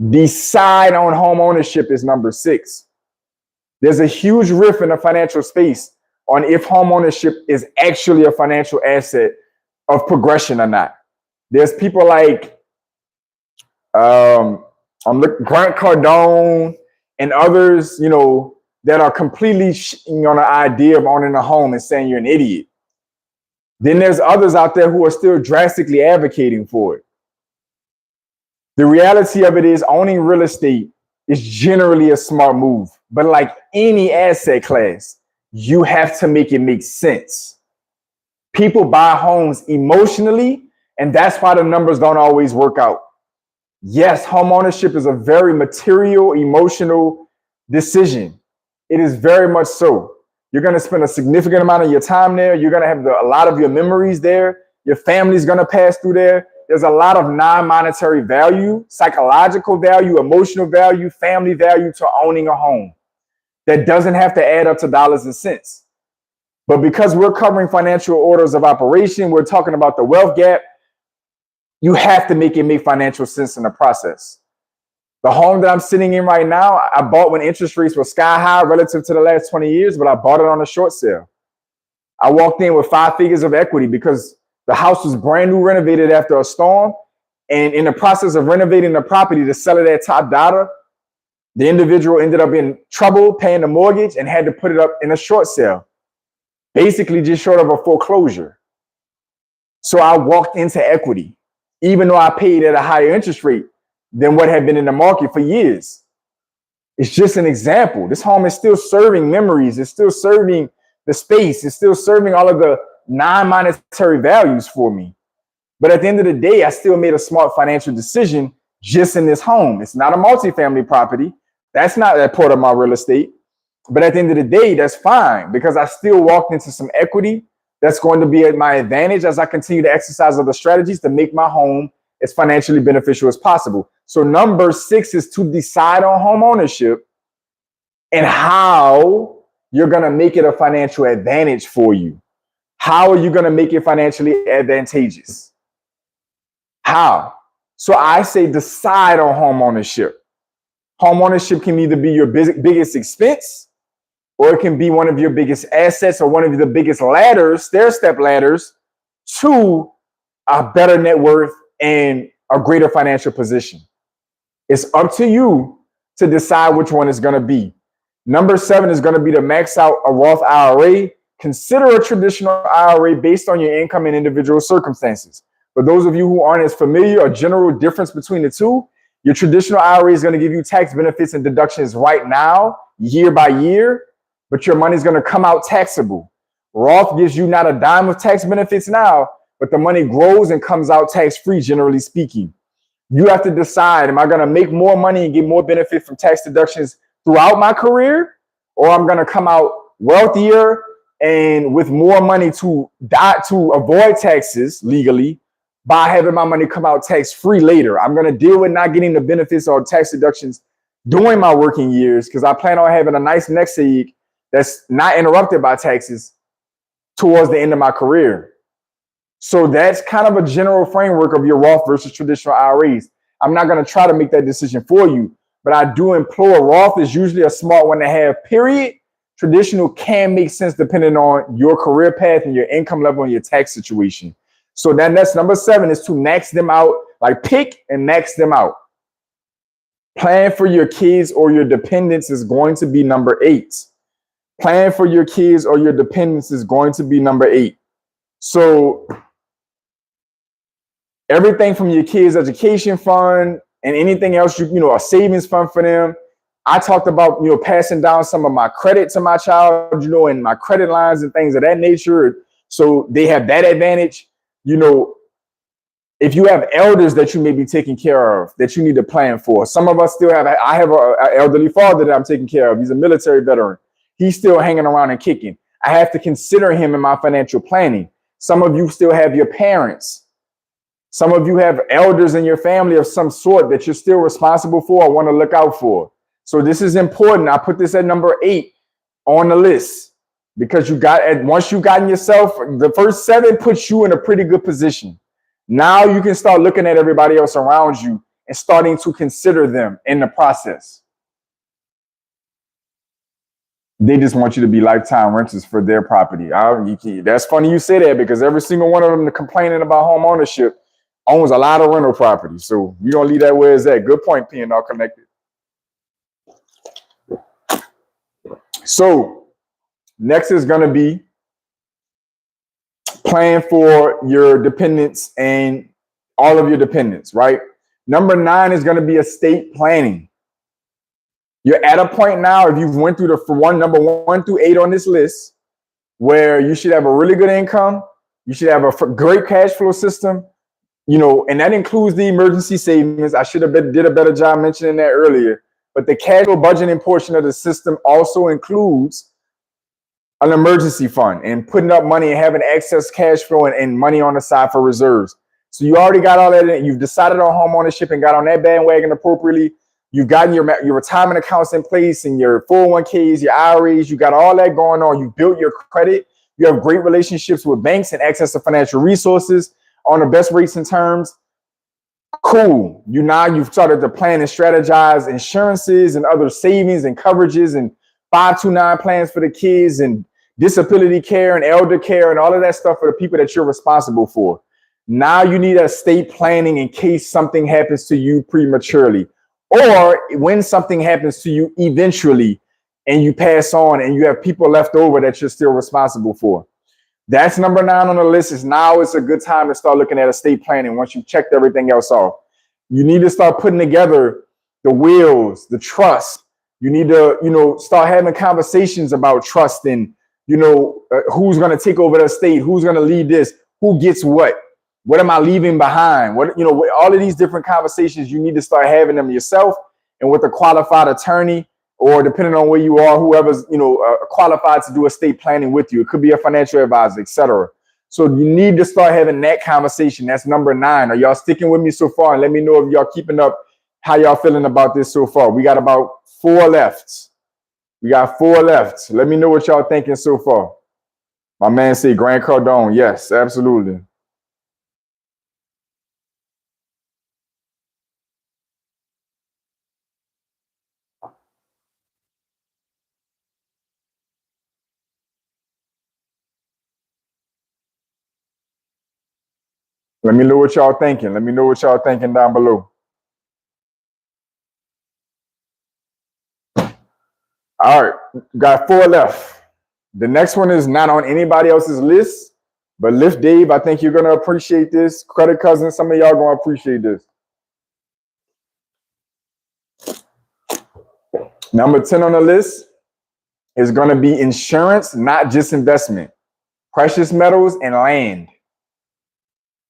[SPEAKER 1] Decide on home ownership is number 6. There's a huge rift in the financial space on if home ownership is actually a financial asset of progression or not. There's people like Grant Cardone and others, you know, that are completely on the idea of owning a home and saying you're an idiot. Then there's others out there who are still drastically advocating for it. The reality of it is owning real estate is generally a smart move. But like any asset class, you have to make it make sense. People buy homes emotionally, and that's why the numbers don't always work out. Yes, home ownership is a very material, emotional decision. It is very much so. You're going to spend a significant amount of your time there. You're going to have a lot of your memories there. Your family's going to pass through there. There's a lot of non-monetary value, psychological value, emotional value, family value to owning a home that doesn't have to add up to dollars and cents. But because we're covering financial orders of operation, we're talking about the wealth gap, you have to make it make financial sense in the process. The home that I'm sitting in right now, I bought when interest rates were sky high relative to the last 20 years, but I bought it on a short sale. I walked in with 5 figures of equity because the house was brand new, renovated after a storm. And in the process of renovating the property to sell it at top dollar, the individual ended up in trouble paying the mortgage and had to put it up in a short sale, basically just short of a foreclosure. So I walked into equity, even though I paid at a higher interest rate than what had been in the market for years. It's just an example. This home is still serving memories. It's still serving the space. It's still serving all of the non-monetary values for me. But at the end of the day, I still made a smart financial decision just in this home. It's not a multifamily property. That's not that part of my real estate. But at the end of the day, that's fine because I still walked into some equity that's going to be at my advantage as I continue to exercise other strategies to make my home as financially beneficial as possible. So number 6 is to decide on home ownership and how you're going to make it a financial advantage for you. How are you going to make it financially advantageous? How? So I say decide on home ownership. Home ownership can either be your biggest expense, or it can be one of your biggest assets, or one of the biggest ladders, stair-step ladders, to a better net worth and a greater financial position. It's up to you to decide which one is going to be. Number 7 is going to be to max out a Roth IRA. Consider a traditional IRA based on your income and individual circumstances. For those of you who aren't as familiar, a general difference between the two, your traditional IRA is going to give you tax benefits and deductions right now, year by year, but your money is going to come out taxable. Roth gives you not a dime of tax benefits now, but the money grows and comes out tax-free, generally speaking. You have to decide, am I going to make more money and get more benefit from tax deductions throughout my career, or I'm going to come out wealthier and with more money to avoid taxes legally by having my money come out tax-free later. I'm going to deal with not getting the benefits or tax deductions during my working years because I plan on having a nice nest egg that's not interrupted by taxes towards the end of my career. So that's kind of a general framework of your Roth versus traditional IRAs. I'm not going to try to make that decision for you, but I do implore. Roth is usually a smart one to have, period. Traditional can make sense depending on your career path and your income level and your tax situation. So then that's number 7, is to max them out, like pick and max them out. Plan for your kids or your dependents is going to be number 8. Plan for your kids or your dependents is going to be number 8. So everything from your kids' education fund and anything else, a savings fund for them. I talked about, passing down some of my credit to my child, and my credit lines and things of that nature. So they have that advantage. If you have elders that you may be taking care of, that you need to plan for. Some of us I have an elderly father that I'm taking care of. He's a military veteran. He's still hanging around and kicking. I have to consider him in my financial planning. Some of you still have your parents. Some of you have elders in your family of some sort that you're still responsible for or want to look out for. So this is important. I put this at number 8 on the list because once you've gotten yourself, the first 7 puts you in a pretty good position. Now you can start looking at everybody else around you and starting to consider them in the process. They just want you to be lifetime renters for their property. That's funny you say that because every single one of them complaining about home ownership owns a lot of rental property. So we don't leave that where it's at. Good point, P&R Connected. So next is going to be plan for your dependents and all of your dependents, right? Number 9 is going to be estate planning. You're at a point now, if you've went through number 1 through 8 on this list, where you should have a really good income, you should have a great cash flow system, and that includes the emergency savings. I should have did a better job mentioning that earlier. But the cash flow budgeting portion of the system also includes an emergency fund and putting up money and having excess cash flow and money on the side for reserves. So you already got all that in. You've decided on home ownership and got on that bandwagon appropriately. You've gotten your retirement accounts in place and your 401ks, your IRAs. You got all that going on. You built your credit. You have great relationships with banks and access to financial resources on the best rates and terms. Cool. You've started to plan and strategize insurances and other savings and coverages and 529 plans for the kids and disability care and elder care and all of that stuff for the people that you're responsible for. Now you need estate planning in case something happens to you prematurely, or when something happens to you eventually and you pass on and you have people left over that you're still responsible for. That's number 9 on the list. Now it's a good time to start looking at estate planning once you've checked everything else off. You need to start putting together the wills, the trust. You need to, start having conversations about trust and, who's going to take over the estate, who's going to lead this, who gets what am I leaving behind? All of these different conversations, you need to start having them yourself and with a qualified attorney, or depending on where you are, whoever's, qualified to do estate planning with you. It could be a financial advisor, etc. So you need to start having that conversation. That's number 9. Are y'all sticking with me so far? And let me know if y'all keeping up, how y'all feeling about this so far. We got about 4 left. Let me know what y'all thinking so far. My man say Grant Cardone. Yes, absolutely. Let me know what y'all thinking. Let me know what y'all thinking down below. All right, got 4 left. The next one is not on anybody else's list, but Lift Dave, I think you're gonna appreciate this. Credit Cousin, some of y'all gonna appreciate this. Number 10 on the list is gonna be insurance, not just investment. Precious metals and land.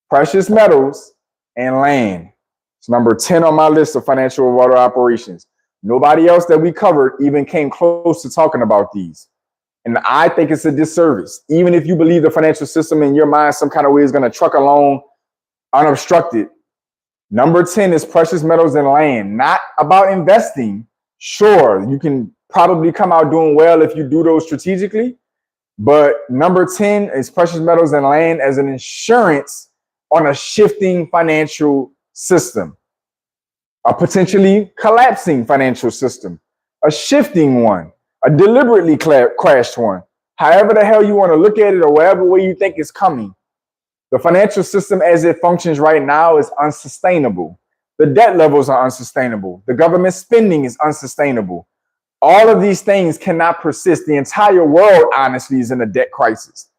[SPEAKER 1] Precious metals and land. It's number 10 on my list of financial water operations. Nobody else that we covered even came close to talking about these. And I think it's a disservice. Even if you believe the financial system in your mind some kind of way is going to truck along unobstructed. Number 10 is precious metals and land. Not about investing. Sure, you can probably come out doing well if you do those strategically. But number 10 is precious metals and land as an insurance on a shifting financial system, a potentially collapsing financial system, a shifting one, a deliberately crashed one. However the hell you want to look at it or whatever way you think it's coming, the financial system as it functions right now is unsustainable. The debt levels are unsustainable. The government spending is unsustainable. All of these things cannot persist. The entire world, honestly, is in a debt crisis.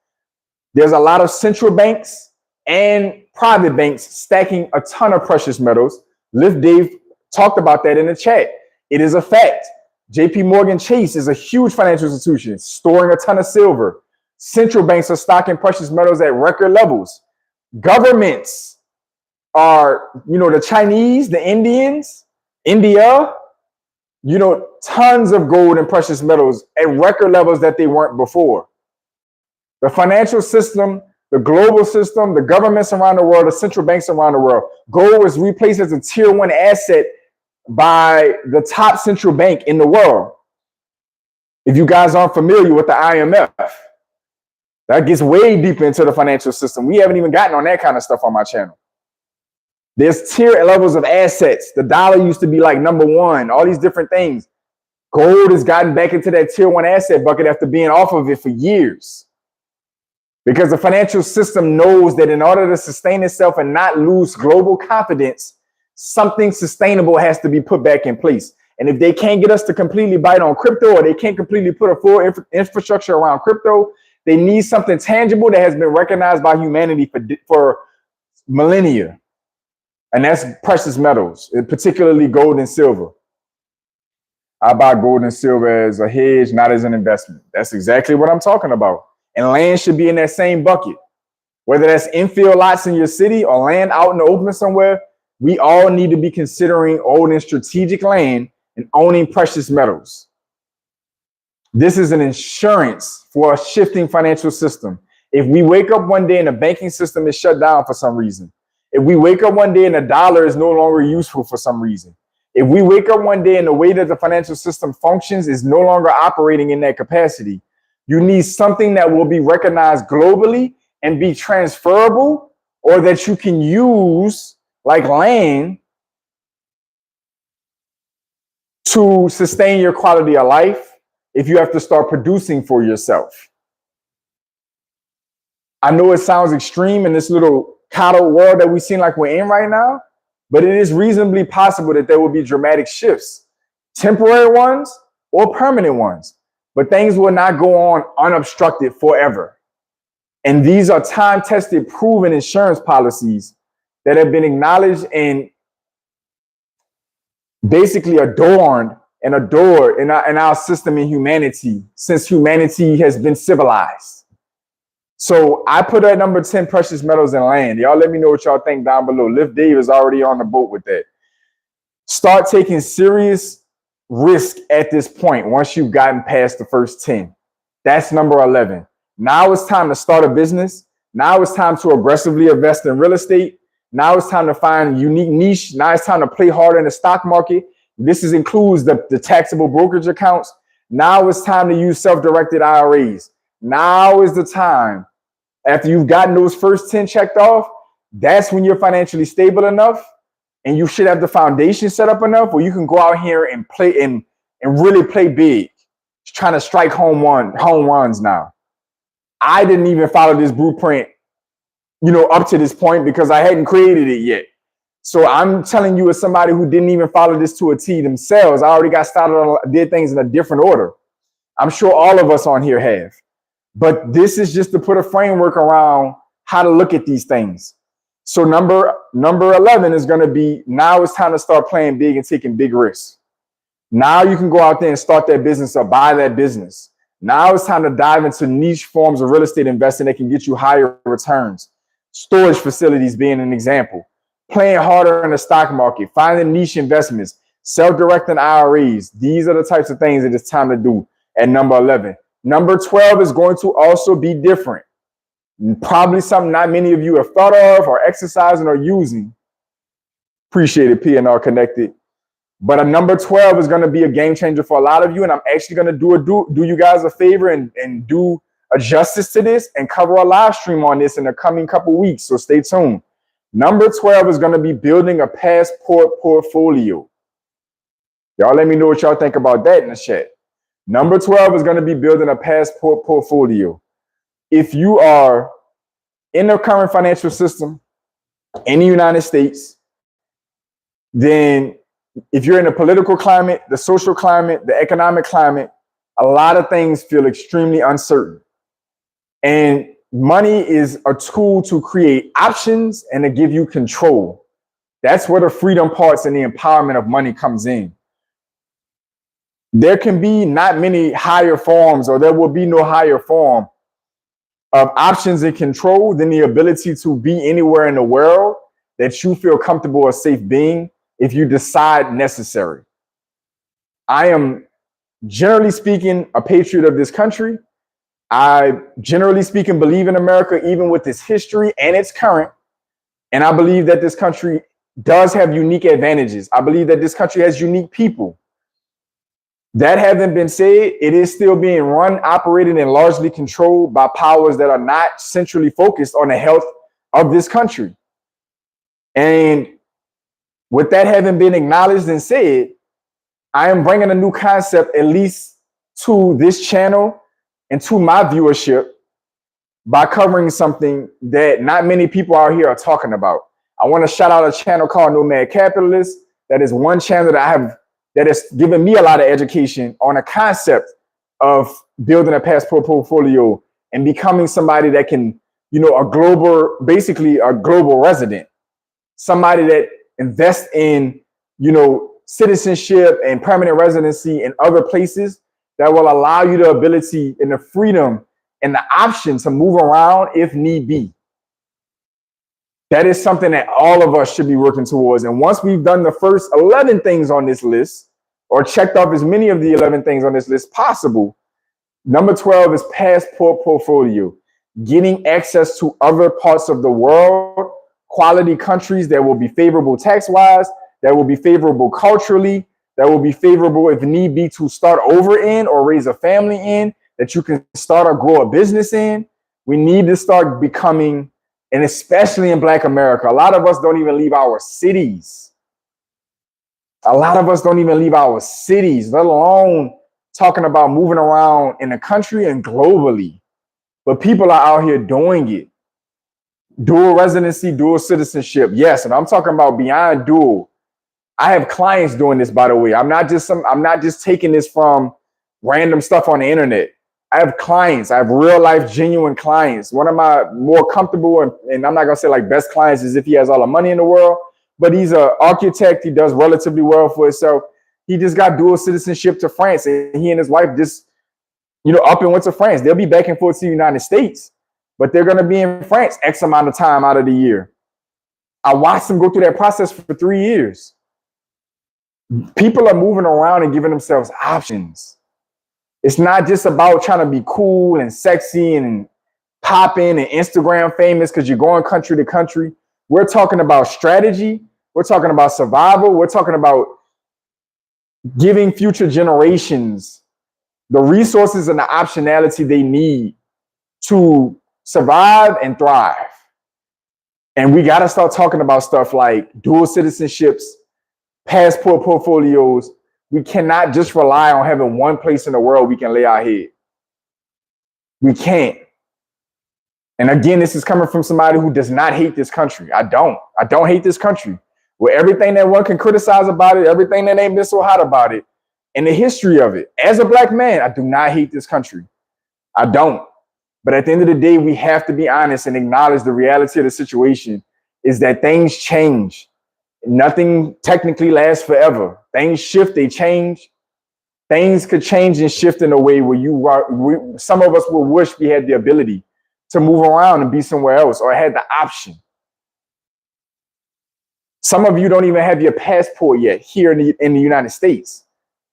[SPEAKER 1] There's a lot of central banks and private banks stacking a ton of precious metals. Lift Dave talked about that in the chat. It is a fact. JP Morgan Chase is a huge financial institution storing a ton of silver. Central banks are stocking precious metals at record levels. Governments are, the Chinese, the Indians, India, tons of gold and precious metals at record levels that they weren't before. The financial system, the global system, the governments around the world, the central banks around the world, gold was replaced as a tier 1 asset by the top central bank in the world. If you guys aren't familiar with the IMF, that gets way deeper into the financial system. We haven't even gotten on that kind of stuff on my channel. There's tier levels of assets. The dollar used to be like number 1, all these different things. Gold has gotten back into that tier 1 asset bucket after being off of it for years. Because the financial system knows that in order to sustain itself and not lose global confidence, something sustainable has to be put back in place. And if they can't get us to completely bite on crypto, or they can't completely put a full infrastructure around crypto, they need something tangible that has been recognized by humanity for millennia. And that's precious metals, particularly gold and silver. I buy gold and silver as a hedge, not as an investment. That's exactly what I'm talking about. And land should be in that same bucket. Whether that's infill lots in your city or land out in the open somewhere, we all need to be considering owning strategic land and owning precious metals. This is an insurance for a shifting financial system. If we wake up one day and the banking system is shut down for some reason, if we wake up one day and the dollar is no longer useful for some reason, if we wake up one day and the way that the financial system functions is no longer operating in that capacity, you need something that will be recognized globally and be transferable, or that you can use like land to sustain your quality of life if you have to start producing for yourself. I know it sounds extreme in this little coddled world that we seem like we're in right now, but it is reasonably possible that there will be dramatic shifts, temporary ones or permanent ones, but things will not go on unobstructed forever. And these are time-tested, proven insurance policies that have been acknowledged and basically adorned and adored in our system in humanity since humanity has been civilized. So I put at number 10 precious metals and land. Y'all let me know what y'all think down below. Lift Dave is already on the boat with that. Start taking serious risk at this point once you've gotten past the first 10. That's number 11. Now it's time to start a business. Now it's time to aggressively invest in real estate. Now it's time to find a unique niche. Now it's time to play harder in the stock market. This includes the taxable brokerage accounts. Now it's time to use self-directed IRAs. Now is the time. After you've gotten those first 10 checked off, that's when you're financially stable enough and you should have the foundation set up enough where you can go out here and play and really play big, trying to strike home runs now. I didn't even follow this blueprint up to this point because I hadn't created it yet. So I'm telling you as somebody who didn't even follow this to a T themselves, I already got started on, did things in a different order. I'm sure all of us on here have. But this is just to put a framework around how to look at these things. So number 11 is going to be, now it's time to start playing big and taking big risks. Now you can go out there and start that business or buy that business. Now it's time to dive into niche forms of real estate investing that can get you higher returns. Storage facilities being an example. Playing harder in the stock market, finding niche investments, self-directing IRAs. These are the types of things that it's time to do at number 11. Number 12 is going to also be different. Probably something not many of you have thought of or exercising or using. Appreciate it, PNR Connected. But a number 12 is going to be a game changer for a lot of you. And I'm actually going to do you guys a favor and do a justice to this and cover a live stream on this in the coming couple weeks. So stay tuned. Number 12 is going to be building a passport portfolio. Y'all let me know what y'all think about that in the chat. Number 12 is going to be building a passport portfolio. If you are in the current financial system in the United States, then if you're in the political climate, the social climate, the economic climate, a lot of things feel extremely uncertain. And money is a tool to create options and to give you control. That's where the freedom parts and the empowerment of money comes in. There can be not many higher forms, or there will be no higher form of options and control than the ability to be anywhere in the world that you feel comfortable or safe being if you decide necessary. I am, generally speaking, a patriot of this country. I, generally speaking, believe in America, even with its history and its current. And I believe that this country does have unique advantages. I believe that this country has unique people. That having been said, it is still being run, operated, and largely controlled by powers that are not centrally focused on the health of this country. And with that having been acknowledged and said, I am bringing a new concept, at least to this channel and to my viewership, by covering something that not many people out here are talking about. I want to shout out a channel called Nomad Capitalist. That is one channel that I have that has given me a lot of education on a concept of building a passport portfolio and becoming somebody that can, basically a global resident, somebody that invests in, citizenship and permanent residency in other places that will allow you the ability and the freedom and the option to move around if need be. That is something that all of us should be working towards. And once we've done the first 11 things on this list, or checked off as many of the 11 things on this list possible, number 12 is passport portfolio, getting access to other parts of the world, quality countries that will be favorable tax-wise, that will be favorable culturally, that will be favorable if need be to start over in or raise a family in, that you can start or grow a business in. We need to start becoming, and especially in Black America, a lot of us don't even leave our cities. A lot of us don't even leave our cities, let alone talking about moving around in the country and globally. But people are out here doing it. Dual residency, dual citizenship. Yes, and I'm talking about beyond dual. I have clients doing this, by the way. I'm not just taking this from random stuff on the internet. I have clients. I have real life, genuine clients. One of my more comfortable and I'm not gonna say like best clients is if he has all the money in the world, but he's an architect. He does relatively well for himself. He just got dual citizenship to France, and he and his wife just, up and went to France. They'll be back and forth to the United States, but they're gonna be in France X amount of time out of the year. I watched them go through that process for 3 years. People are moving around and giving themselves options. It's not just about trying to be cool and sexy and popping and Instagram famous because you're going country to country. We're talking about strategy. We're talking about survival. We're talking about giving future generations the resources and the optionality they need to survive and thrive. And we got to start talking about stuff like dual citizenships, passport portfolios. We cannot just rely on having one place in the world we can lay our head. We can't. And again, this is coming from somebody who does not hate this country. I don't hate this country. With everything that one can criticize about it, everything that ain't been so hot about it, and the history of it. As a black man, I do not hate this country. I don't. But at the end of the day, we have to be honest and acknowledge the reality of the situation is that things change. Nothing technically lasts forever. Things shift, they change. Things could change and shift in a way where some of us will wish we had the ability to move around and be somewhere else or had the option. Some of you don't even have your passport yet here in the United States.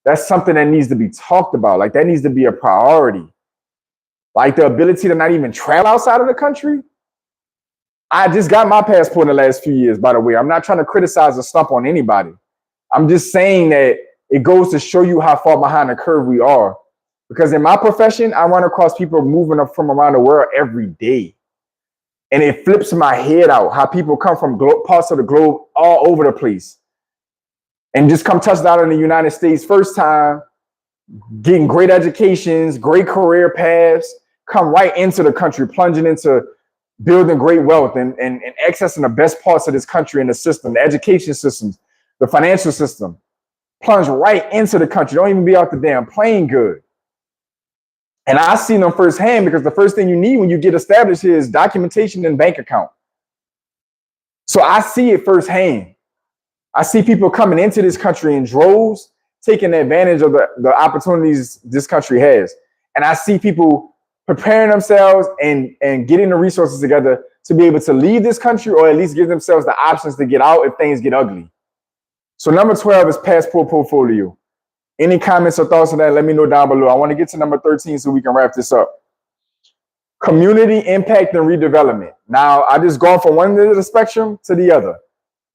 [SPEAKER 1] That's something that needs to be talked about. Like that needs to be a priority. Like the ability to not even travel outside of the country. I just got my passport in the last few years, by the way. I'm not trying to criticize or stump on anybody. I'm just saying that it goes to show you how far behind the curve we are. Because in my profession, I run across people moving up from around the world every day. And it flips my head out how people come from parts of the globe all over the place and just come touch down in the United States first time, getting great educations, great career paths, come right into the country, plunging into building great wealth and accessing the best parts of this country and the system, the education systems, the financial system, plunge right into the country. Don't even be out the damn plane good. And I seen them firsthand because the first thing you need when you get established here is documentation and bank account. So I see it firsthand. I see people coming into this country in droves, taking advantage of the opportunities this country has. And I see people preparing themselves and getting the resources together to be able to leave this country or at least give themselves the options to get out if things get ugly. So number 12 is passport portfolio. Any comments or thoughts on that, let me know down below. I want to get to number 13 so we can wrap this up. Community impact and redevelopment. Now, I just gone from one end of the spectrum to the other.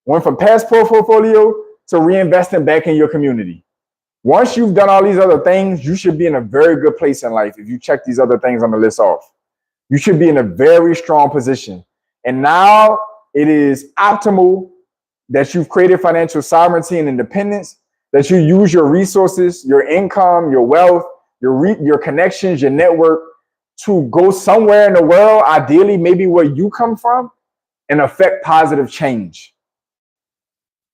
[SPEAKER 1] Went from passport portfolio to reinvesting back in your community. Once you've done all these other things, you should be in a very good place in life if you check these other things on the list off. You should be in a very strong position. And now it is optimal that you've created financial sovereignty and independence, that you use your resources, your income, your wealth, your connections, your network to go somewhere in the world, ideally maybe where you come from, and affect positive change.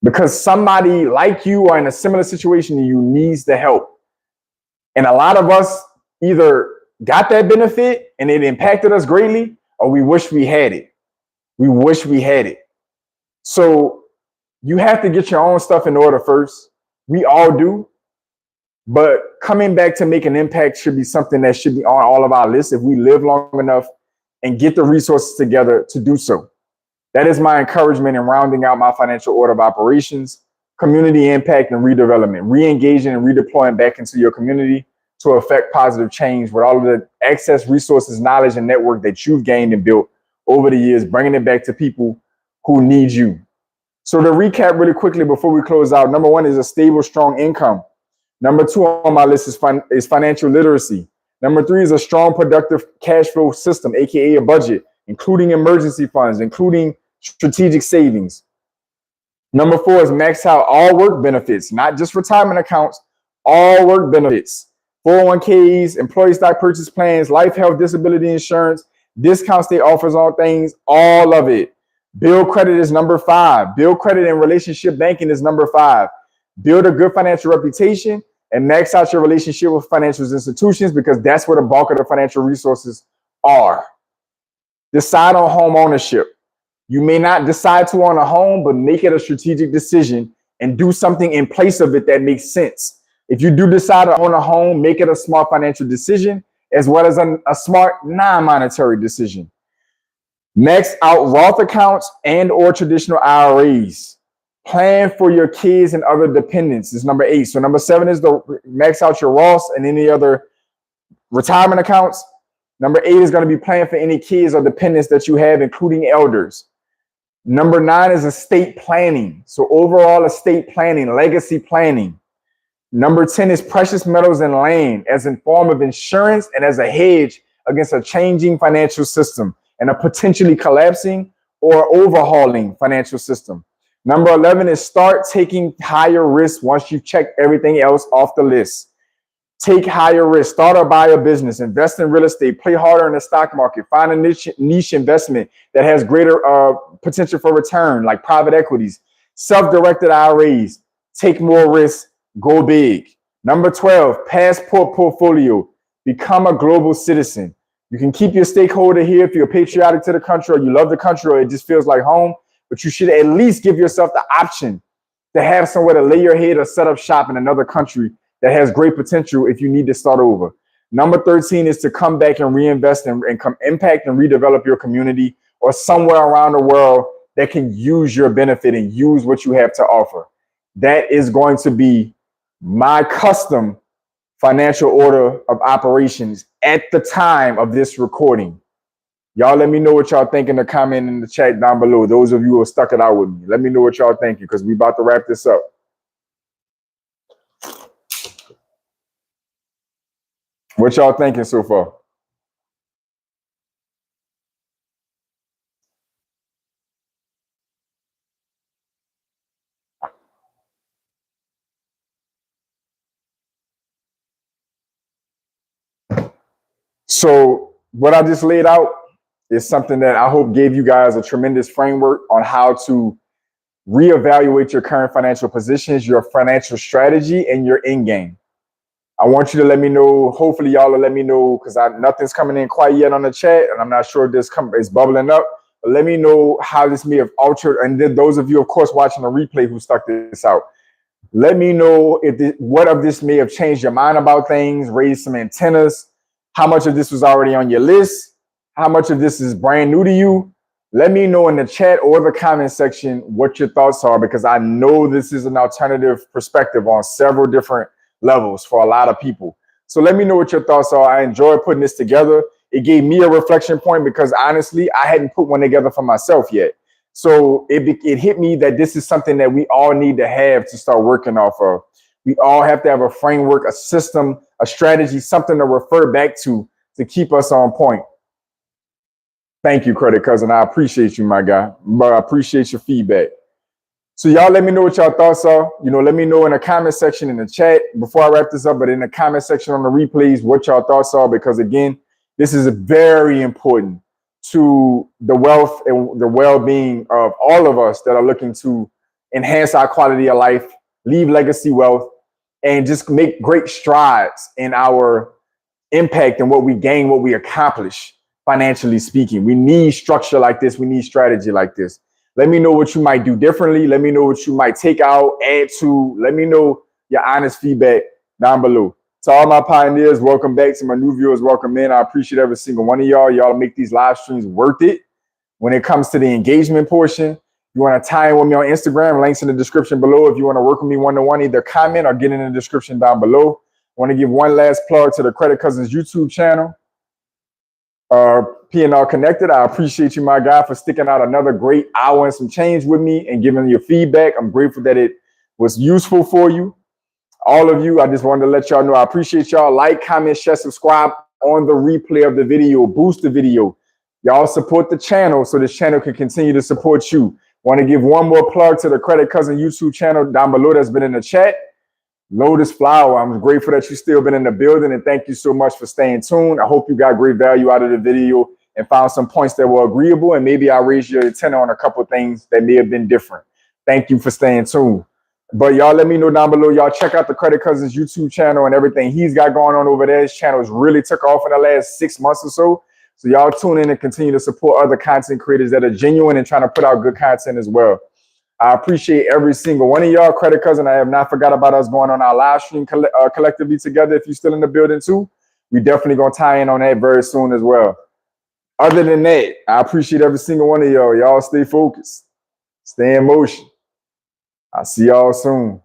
[SPEAKER 1] Because somebody like you or in a similar situation to you needs the help. And a lot of us either got that benefit and it impacted us greatly, or we wish we had it. We wish we had it. So you have to get your own stuff in order first. We all do. But coming back to make an impact should be something that should be on all of our lists if we live long enough and get the resources together to do so. That is my encouragement in rounding out my financial order of operations, community impact and redevelopment, re-engaging and redeploying back into your community to affect positive change with all of the excess resources, knowledge, and network that you've gained and built over the years, bringing it back to people who need you. So to recap really quickly before we close out, number 1 is a stable, strong income. Number 2 on my list is financial literacy. Number 3 is a strong, productive cash flow system, aka a budget, including emergency funds, including strategic savings. Number 4 is max out all work benefits, not just retirement accounts, all work benefits, 401ks, employee stock purchase plans, life, health, disability insurance, discounts they offers on things, all of it. Build credit is number 5. Build credit and relationship banking is number 5. Build a good financial reputation and max out your relationship with financial institutions because that's where the bulk of the financial resources are. Decide on home ownership. You may not decide to own a home, but make it a strategic decision and do something in place of it that makes sense. If you do decide to own a home, make it a smart financial decision as well as a smart non-monetary decision. Max out Roth accounts and or traditional IRAs. Plan for your kids and other dependents is number 8. So number 7 is the max out your Roths and any other retirement accounts. Number 8 is going to be plan for any kids or dependents that you have, including elders. Number 9 is estate planning. So overall estate planning, legacy planning. Number 10 is precious metals and land as a form of insurance and as a hedge against a changing financial system and a potentially collapsing or overhauling financial system. Number 11 is start taking higher risks once you've checked everything else off the list. Take higher risk, start or buy a business, invest in real estate, play harder in the stock market, find a niche investment that has greater potential for return, like private equities, self-directed IRAs, take more risks, go big. Number 12, passport portfolio, become a global citizen. You can keep your stakeholder here if you're patriotic to the country or you love the country or it just feels like home, but you should at least give yourself the option to have somewhere to lay your head or set up shop in another country that has great potential if you need to start over. Number 13 is to come back and reinvest and come impact and redevelop your community or somewhere around the world that can use your benefit and use what you have to offer. That is going to be my custom financial order of operations at the time of this recording. Y'all let me know what y'all think in the comment in the chat down below. Those of you who stuck it out with me, let me know what y'all thinking because we about to wrap this up. What y'all thinking so far? So what I just laid out is something that I hope gave you guys a tremendous framework on how to reevaluate your current financial positions, your financial strategy, and your end game. I want you to let me know. Hopefully, y'all will let me know because nothing's coming in quite yet on the chat, and I'm not sure if this is bubbling up. But let me know how this may have altered. And then those of you, of course, watching the replay who stuck this out, let me know if what of this may have changed your mind about things, raised some antennas. How much of this was already on your list? How much of this is brand new to you? Let me know in the chat or the comment section what your thoughts are, because I know this is an alternative perspective on several different levels for a lot of people. So let me know what your thoughts are. I enjoyed putting this together. It gave me a reflection point because honestly, I hadn't put one together for myself yet. So it hit me that this is something that we all need to have to start working off of. We all have to have a framework, a system, a strategy, something to refer back to keep us on point. Thank you, Credit Cousin. I appreciate you, my guy. But I appreciate your feedback. So y'all let me know what y'all thoughts are. Let me know in the comment section in the chat before I wrap this up, but in the comment section on the replays, what y'all thoughts are, because again, this is very important to the wealth and the well-being of all of us that are looking to enhance our quality of life, leave legacy wealth, and just make great strides in our impact and what we gain, what we accomplish, financially speaking. We need structure like this. We need strategy like this. Let me know what you might do differently. Let me know what you might take out, add to. Let me know your honest feedback down below. To all my pioneers, welcome back. To my new viewers, welcome in. I appreciate every single one of y'all. Y'all make these live streams worth it. When it comes to the engagement portion, you want to tie in with me on Instagram, links in the description below. If you want to work with me one-to-one, either comment or get in the description down below. I want to give one last plug to the Credit Cousins YouTube channel. P&R Connected, I appreciate you, my guy, for sticking out another great hour and some change with me and giving your feedback. I'm grateful that it was useful for you. All of you, I just wanted to let y'all know I appreciate y'all. Like, comment, share, subscribe on the replay of the video. Boost the video. Y'all support the channel so this channel can continue to support you. Want to give one more plug to the Credit Cousin YouTube channel down below that's been in the chat. Lotus Flower, I'm grateful that you still been in the building, and thank you so much for staying tuned. I hope you got great value out of the video and found some points that were agreeable, and maybe I'll raise your antenna on a couple of things that may have been different. Thank you for staying tuned. But y'all let me know down below. Y'all check out the Credit Cousins YouTube channel and everything he's got going on over there. His channel has really took off in the last 6 months or so. So y'all tune in and continue to support other content creators that are genuine and trying to put out good content as well. I appreciate every single one of y'all. Credit Cousin, I have not forgot about us going on our live stream collectively together. If you're still in the building too, we definitely going to tie in on that very soon as well. Other than that, I appreciate every single one of y'all. Y'all stay focused. Stay in motion. I'll see y'all soon.